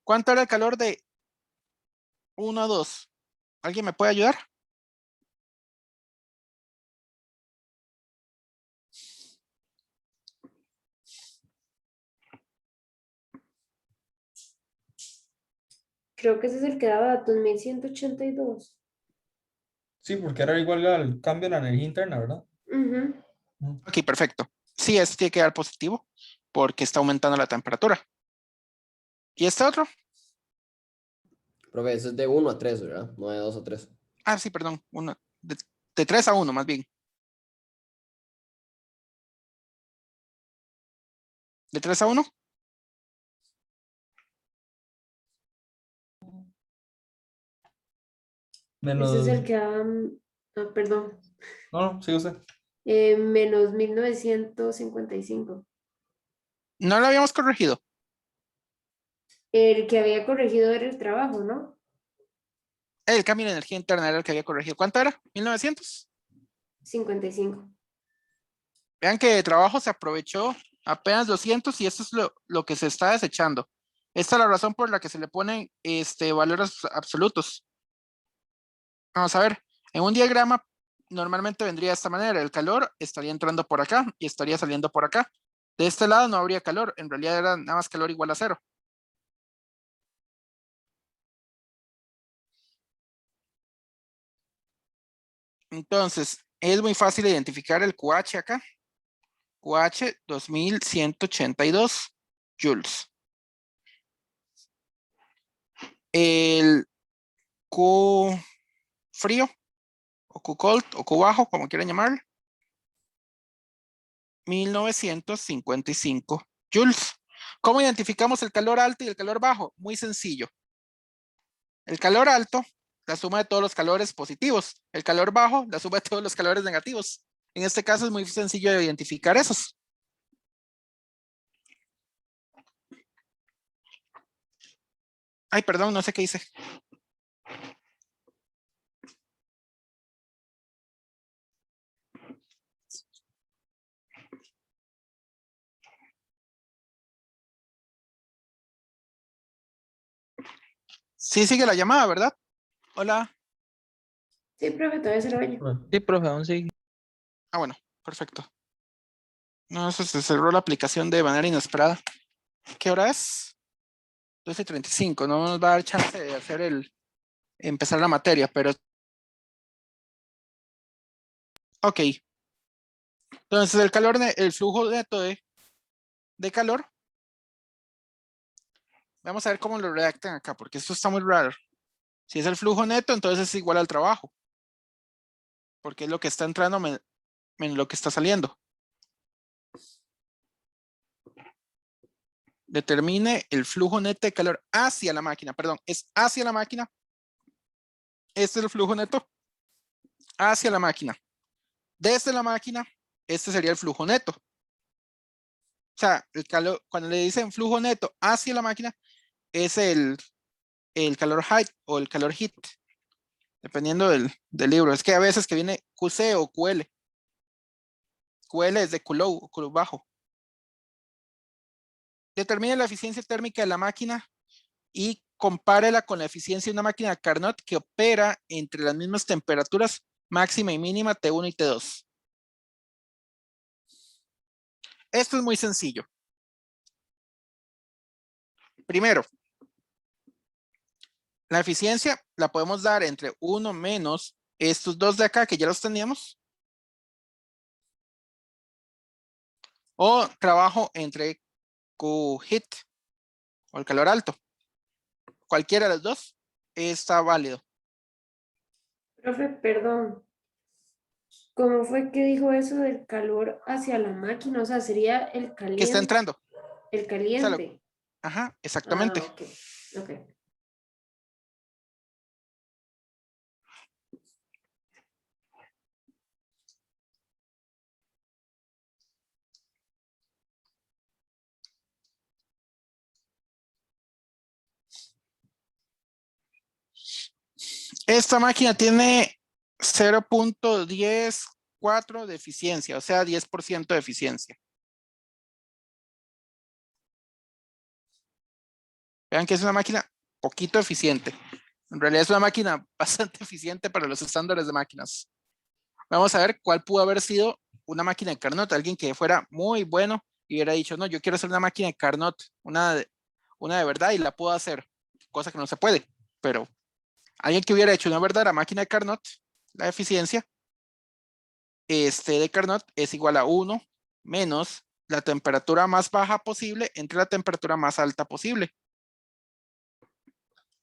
¿Cuánto era el calor de 1 a 2? ¿Alguien me puede ayudar? Creo que ese es el que daba 2182. Sí, porque era igual al cambio de la energía interna, ¿verdad? Ujú. Ok, perfecto. Sí, este tiene que dar positivo porque está aumentando la temperatura. ¿Y este otro? Profe, eso es de 1 a 3, ¿verdad? No de 2 a 3. Ah, sí, perdón. De 3 a 1, más bien. ¿De 3 a 1? Ese es Menos, el que daba, perdón, no, sigue usted. menos 1955. No lo habíamos corregido. El que había corregido era el trabajo, ¿no? El cambio de energía interna era el que había corregido. ¿Cuánto era? 1900. 55. Vean que de trabajo se aprovechó apenas 200 y esto es lo que se está desechando. Esta es la razón por la que se le ponen valores absolutos. Vamos a ver, en un diagrama normalmente vendría de esta manera. El calor estaría entrando por acá y estaría saliendo por acá. De este lado no habría calor, en realidad era nada más calor igual a 0. Entonces, es muy fácil identificar el QH acá. QH 2182 joules. El Q frío, o Q cold, o Q bajo, como quieran llamarlo, 1955 joules. ¿Cómo identificamos el calor alto y el calor bajo? Muy sencillo. El calor alto, la suma de todos los calores positivos. El calor bajo, la suma de todos los calores negativos. En este caso es muy sencillo de identificar esos. Ay, perdón, no sé qué hice. Sí, sigue la llamada, ¿verdad? Hola. Sí, profe, todavía se lo oye. Sí, profe, aún sigue. Ah, bueno, perfecto. No, se cerró la aplicación de manera inesperada. ¿Qué hora es? 12:35. No nos va a dar chance de hacer empezar la materia, pero... Ok. Entonces, el flujo neto de calor. Vamos a ver cómo lo redactan acá, porque esto está muy raro. Si es el flujo neto, entonces es igual al trabajo. Porque es lo que está entrando menos lo que está saliendo. Determine el flujo neto de calor hacia la máquina. Perdón, es hacia la máquina. Este es el flujo neto hacia la máquina. Desde la máquina, este sería el flujo neto. O sea, el calor, cuando le dicen flujo neto hacia la máquina, es el calor height o el calor heat, dependiendo del libro. Es que a veces que viene QC o QL. QL es de Coulomb o Coulomb bajo. Determine la eficiencia térmica de la máquina y compárela con la eficiencia de una máquina Carnot que opera entre las mismas temperaturas máxima y mínima T1 y T2. Esto es muy sencillo. Primero, la eficiencia la podemos dar entre 1 menos estos dos de acá que ya los teníamos. O trabajo entre Q heat o el calor alto. Cualquiera de los dos está válido. Profe, perdón. ¿Cómo fue que dijo eso del calor hacia la máquina? O sea, sería el Que está caliente. entrando. El O sea, caliente. ajá, Ah, exactamente. ok. Ok. Esta máquina tiene 0.104 de eficiencia, o sea, 10% de eficiencia. Vean que es una máquina poquito eficiente. En realidad es una máquina bastante eficiente para los estándares de máquinas. Vamos a ver cuál pudo haber sido una máquina de Carnot. Alguien que fuera muy bueno y hubiera dicho, no, yo quiero hacer una máquina de Carnot, una de verdad y la puedo hacer. Cosa que no se puede, pero alguien que hubiera hecho una verdadera máquina de Carnot, la eficiencia de Carnot es igual a 1 menos la temperatura más baja posible entre la temperatura más alta posible.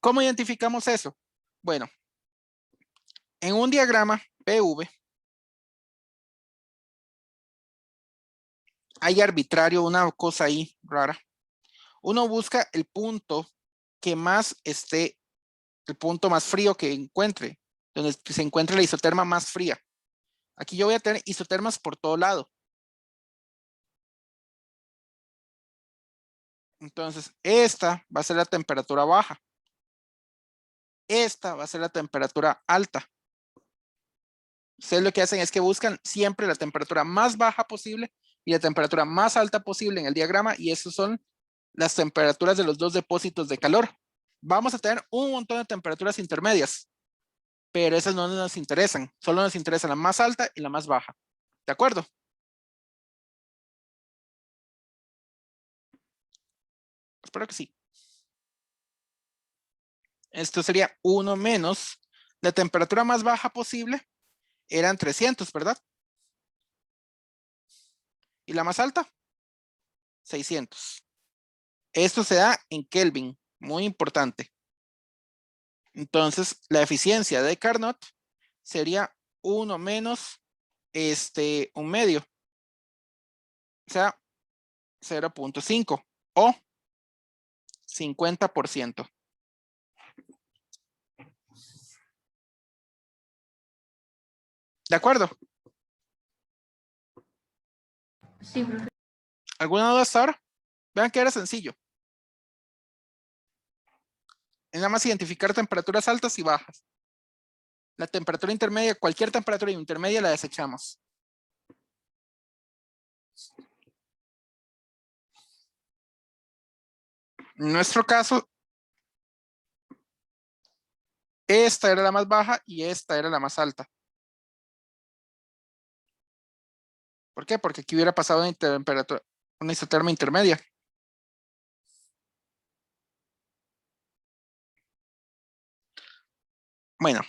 ¿Cómo identificamos eso? Bueno, en un diagrama PV hay arbitrario, una cosa ahí rara. Uno busca el punto que más esté, el punto más frío que encuentre, donde se encuentra la isoterma más fría. Aquí yo voy a tener isotermas por todo lado. Entonces, esta va a ser la temperatura baja. Esta va a ser la temperatura alta. Ustedes lo que hacen es que buscan siempre la temperatura más baja posible y la temperatura más alta posible en el diagrama, y esas son las temperaturas de los dos depósitos de calor. Vamos a tener un montón de temperaturas intermedias, pero esas no nos interesan. Solo nos interesa la más alta y la más baja. ¿De acuerdo? Espero que sí. Esto sería 1 menos la temperatura más baja posible. Eran 300, ¿verdad? ¿Y la más alta? 600. Esto se da en Kelvin, muy importante. Entonces, la eficiencia de Carnot sería 1 menos un medio. sea 0.5 o 50%. ¿De acuerdo? Sí, profe. ¿Alguna duda hasta ahora? Vean que era sencillo. Es nada más identificar temperaturas altas y bajas. La temperatura intermedia, cualquier temperatura intermedia la desechamos. En nuestro caso, esta era la más baja y esta era la más alta. ¿Por qué? Porque aquí hubiera pasado una temperatura, una isoterma intermedia. Bueno.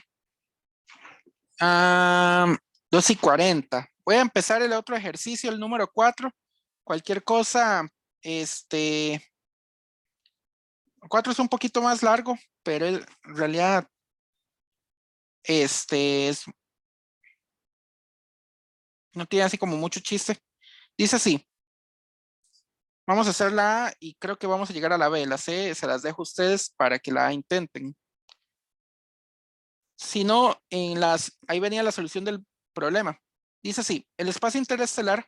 2:40. Voy a empezar el otro ejercicio, el número 4. Cualquier cosa, 4 es un poquito más largo, pero en realidad, no tiene así como mucho chiste. Dice así. Vamos a hacer la A y creo que vamos a llegar a la B. La C se las dejo a ustedes para que la intenten. Si no, ahí venía la solución del problema. Dice así, el espacio interestelar,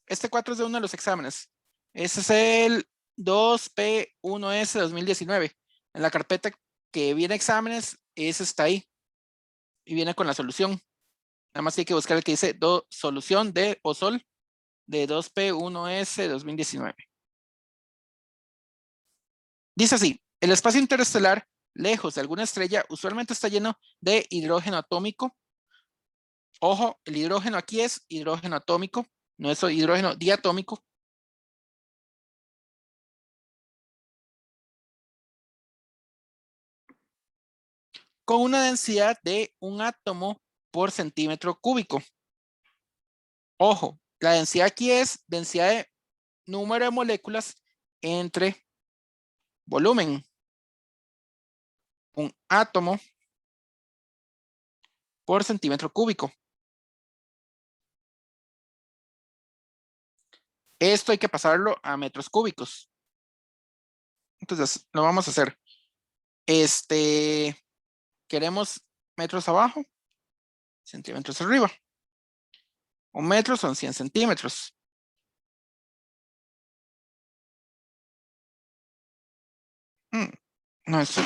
este 4 es de uno de los exámenes. Ese es el 2P1S 2019. En la carpeta que viene exámenes, ese está ahí. Y viene con la solución. Nada más hay que buscar el que dice solución de o sol de 2P1S 2019. Dice así, el espacio interestelar lejos de alguna estrella usualmente está lleno de hidrógeno atómico. Ojo, el hidrógeno aquí es hidrógeno atómico, no es hidrógeno diatómico. Con una densidad de un átomo por centímetro cúbico. Ojo, la densidad aquí es densidad de número de moléculas entre volumen. Un átomo por centímetro cúbico. Esto hay que pasarlo a metros cúbicos. Entonces, lo vamos a hacer. Queremos metros abajo, centímetros arriba. Un metro son 100 centímetros. No, esto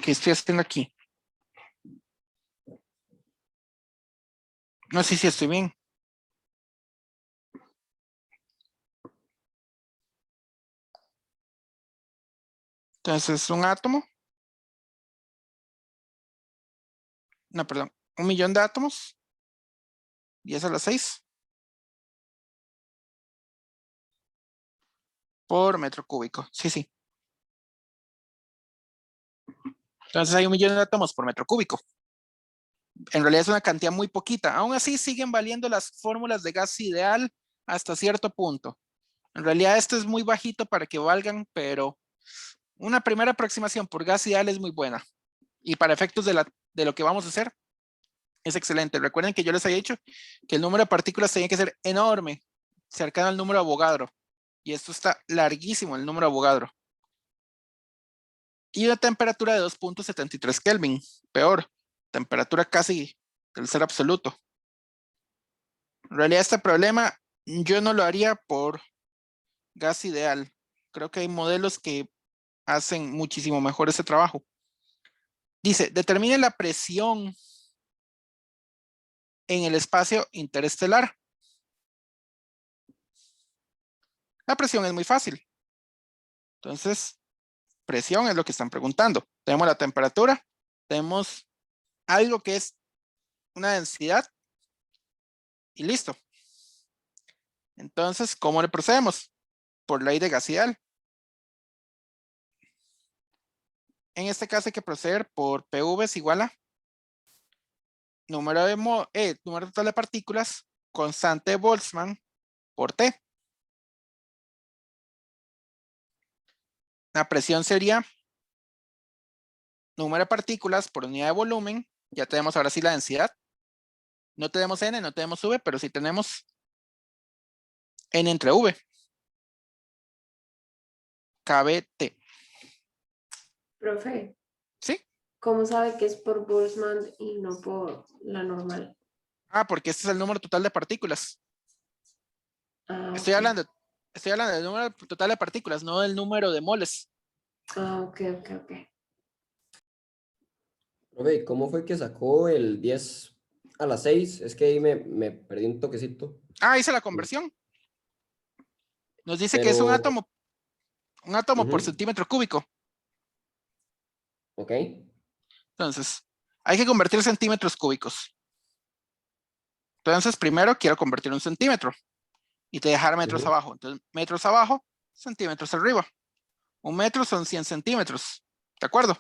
que estoy haciendo aquí. No sé si estoy bien. Entonces, un átomo. No, perdón. 1.000.000 de átomos. 10 a la 6. Por metro cúbico. Sí, sí. Entonces hay 1.000.000 de átomos por metro cúbico. En realidad es una cantidad muy poquita. Aún así siguen valiendo las fórmulas de gas ideal hasta cierto punto. En realidad esto es muy bajito para que valgan, pero una primera aproximación por gas ideal es muy buena. Y para efectos de lo que vamos a hacer, es excelente. Recuerden que yo les había dicho que el número de partículas tenía que ser enorme, cercano al número de Avogadro. Y esto está larguísimo, el número de Avogadro. Y una temperatura de 2.73 Kelvin. Peor, temperatura casi del cero absoluto. En realidad este problema yo no lo haría por gas ideal. Creo que hay modelos que hacen muchísimo mejor ese trabajo. Dice, determine la presión en el espacio interestelar. La presión es muy fácil. Entonces, presión es lo que están preguntando. Tenemos la temperatura, tenemos algo que es una densidad y listo. Entonces, ¿cómo le procedemos? Por ley de gas ideal. En este caso hay que proceder por PV es igual a número total de partículas, constante de Boltzmann por T. La presión sería número de partículas por unidad de volumen. Ya tenemos ahora sí la densidad. No tenemos N, no tenemos V, pero sí tenemos N entre V. KBT. Profe, ¿Sí? ¿cómo sabe que es por Boltzmann y no por la normal? Ah, porque este es el número total de partículas. Ah, Estoy ok. hablando del número total de partículas, no del número de moles. Ah, ok, ok, ok. Profe, ¿cómo fue que sacó el 10 a la 6? Es que ahí me perdí un toquecito. Ah, hice la conversión. Nos dice que es un Pero, átomo por ujú, centímetro cúbico. ok. Entonces, hay que convertir centímetros cúbicos. Entonces, primero quiero convertir un centímetro y te dejar metros Ujú. abajo. Entonces, metros abajo, centímetros arriba. Un metro son 100 centímetros. ¿De acuerdo?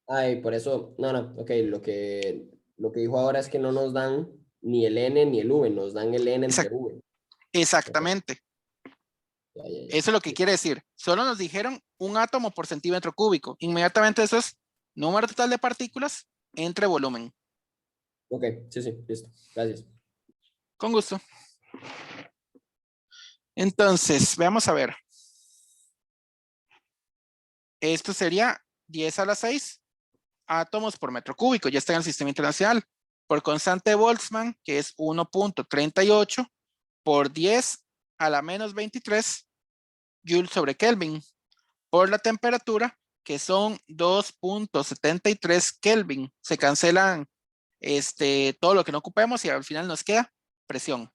Ay, por eso, no, ok, lo que dijo ahora es que no nos dan ni el N ni el V, nos dan el N entre Exact- V. Ok, exactamente. ya. Eso es lo que Listo. quiere decir. Solo nos dijeron un átomo por centímetro cúbico. Inmediatamente eso es número total de partículas entre volumen. Ok, sí, listo. Gracias. Con gusto. Entonces, veamos a ver. Esto sería 10 a la 6 átomos por metro cúbico. Ya está en el sistema internacional. Por constante de Boltzmann, que es 1.38 por 10 a la menos 23 Joule sobre Kelvin. Por la temperatura, que son 2.73 Kelvin. Se cancelan todo lo que no ocupemos y al final nos queda presión.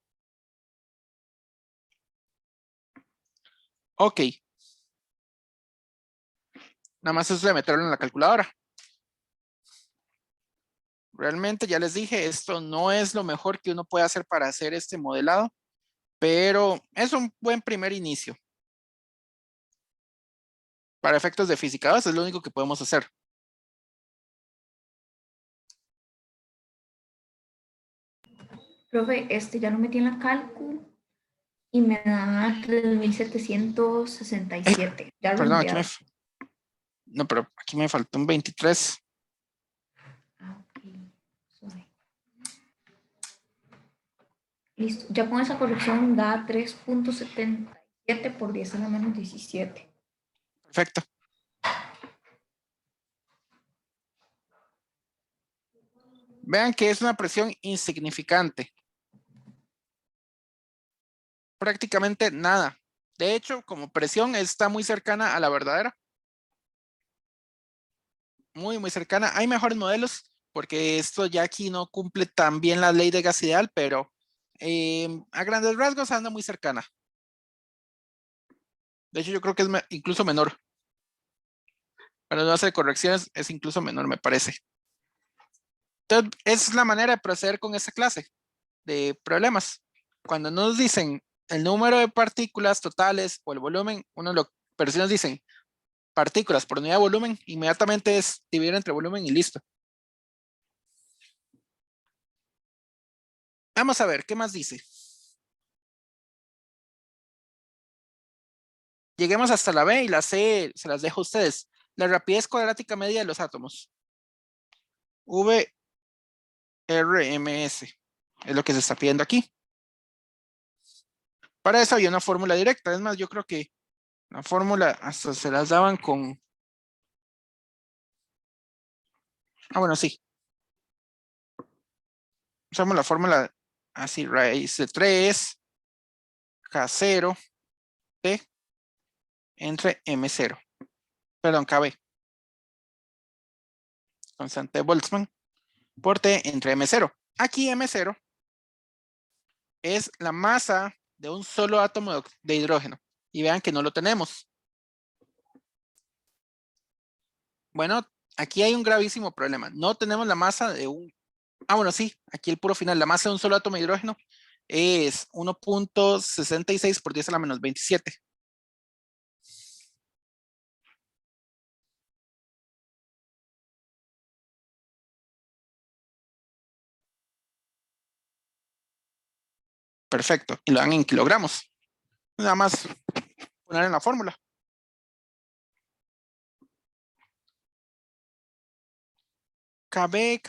Ok. Nada más es de meterlo en la calculadora. Realmente ya les dije, esto no es lo mejor que uno puede hacer para hacer este modelado, pero es un buen primer inicio. Para efectos de física 2 es lo único que podemos hacer. Profe, ya lo metí en la cálculo y me da 3767. Ya Perdón, aquí redondeado. no, pero aquí me faltó un 23. Ah, ok. Suave. Listo. Ya con esa corrección da 3.77 por 10 a la menos 17. Perfecto. Vean que es una presión insignificante. Prácticamente nada. De hecho, como presión está muy cercana a la verdadera. Muy, muy cercana. Hay mejores modelos porque esto ya aquí no cumple tan bien la ley de gas ideal, pero a grandes rasgos anda muy cercana. De hecho, yo creo que es incluso menor. Para no hacer correcciones es incluso menor, me parece. Entonces, es la manera de proceder con esta clase de problemas. Cuando nos dicen el número de partículas totales o el volumen, pero si nos dicen partículas por unidad de volumen, inmediatamente es dividir entre volumen y listo. Vamos a ver, ¿qué más dice? Lleguemos hasta la B y la C se las dejo a ustedes. La rapidez cuadrática media de los átomos. VRMS. Es lo que se está pidiendo aquí. Para eso había una fórmula directa. Es más, yo creo que la fórmula hasta se las daban con... Ah, bueno, sí. Usamos la fórmula así, raíz de 3, K0, T, entre M0. Perdón, KB. Constante de Boltzmann por T entre M0. Aquí M0 es la masa de un solo átomo de hidrógeno. Y vean que no lo tenemos. Bueno, aquí hay un gravísimo problema. No tenemos la masa de un... Ah, bueno, sí. Aquí el puro final. La masa de un solo átomo de hidrógeno es 1.66 por 10 a la menos 27. Perfecto. Y lo dan en kilogramos. Nada más poner en la fórmula. KB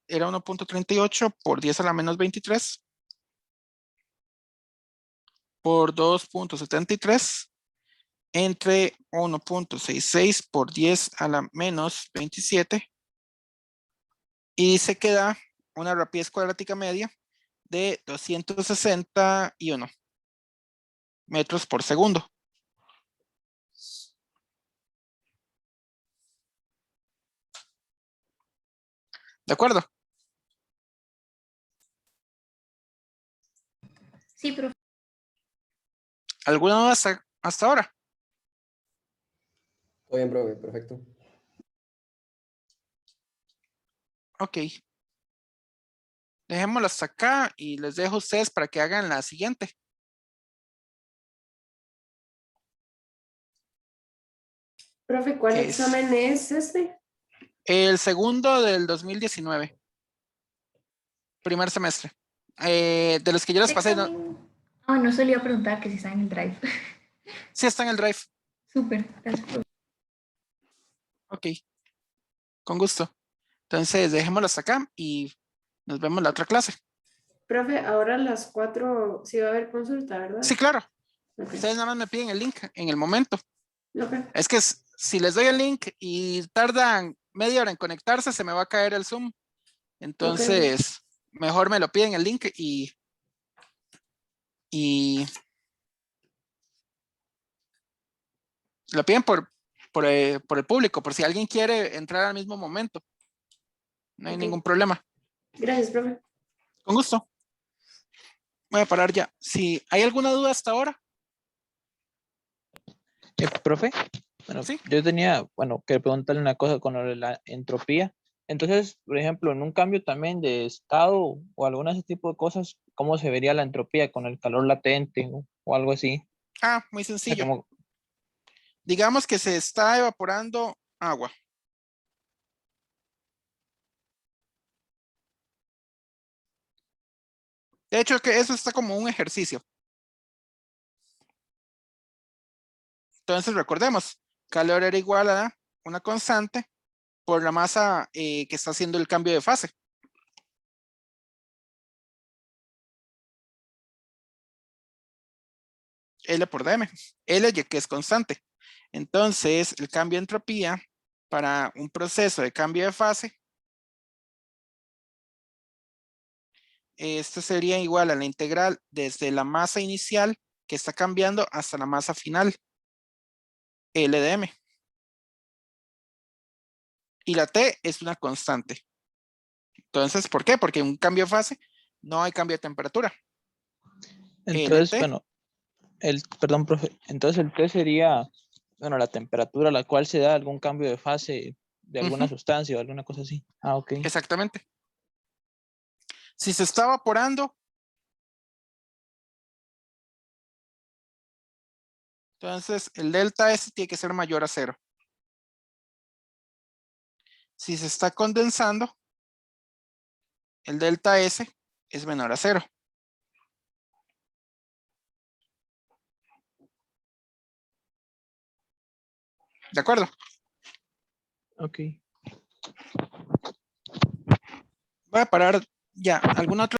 era 1.38 por 10 a la menos 23 por 2.73 entre 1.66 por 10 a la menos 27 y se queda una rapidez cuadrática media de 261 metros por segundo. ¿De acuerdo? Sí, profe. ¿Alguna duda hasta ahora? Todo bien, profe, perfecto. Ok. Dejémoslo hasta acá y les dejo a ustedes para que hagan la siguiente. Profe, ¿cuál ¿Qué es? examen es este? El segundo del 2019. Primer semestre. De los que yo les pasé, no, No se le iba a preguntar que si está en el drive. sí está en el drive. Súper, gracias, profe. Ok, con gusto. Entonces, dejémoslo hasta acá y nos vemos en la otra clase. Profe, ahora a las 4 sí va a haber consulta, ¿verdad? Sí, claro. Ok, Ustedes nada más me piden el link en el momento. ok. Es que si les doy el link y tardan media hora en conectarse, se me va a caer el Zoom. Entonces, mejor me lo piden el link y lo piden por el público, por si alguien quiere entrar al mismo momento. No hay Ok. ningún problema. Gracias, profe. Con gusto. Voy a parar ya. Si hay alguna duda hasta ahora, Profe, bueno, sí. yo tenía, bueno, que preguntarle una cosa con lo de la entropía. Entonces, por ejemplo, en un cambio también de estado o algún ese tipo de cosas, ¿cómo se vería la entropía con el calor latente o algo así? Muy O sea, sencillo. como, Digamos que se está evaporando agua. De hecho, que eso está como un ejercicio. Entonces, recordemos, calor era igual a una constante por la masa que está haciendo el cambio de fase. L por dm. L ya que es constante. Entonces, el cambio de entropía para un proceso de cambio de fase, esto sería igual a la integral desde la masa inicial que está cambiando hasta la masa final, L de m. Y la T es una constante. Entonces, ¿por qué? Porque en un cambio de fase no hay cambio de temperatura. entonces, LT, bueno, perdón, profe, entonces el T sería, bueno, la temperatura a la cual se da algún cambio de fase de alguna sustancia o alguna cosa así. Ah, ok. exactamente. Si se está evaporando, entonces el delta S tiene que ser mayor a 0. Si se está condensando, el delta S es menor a 0. ¿De acuerdo? Ok. Voy a parar ya. ¿Alguna otra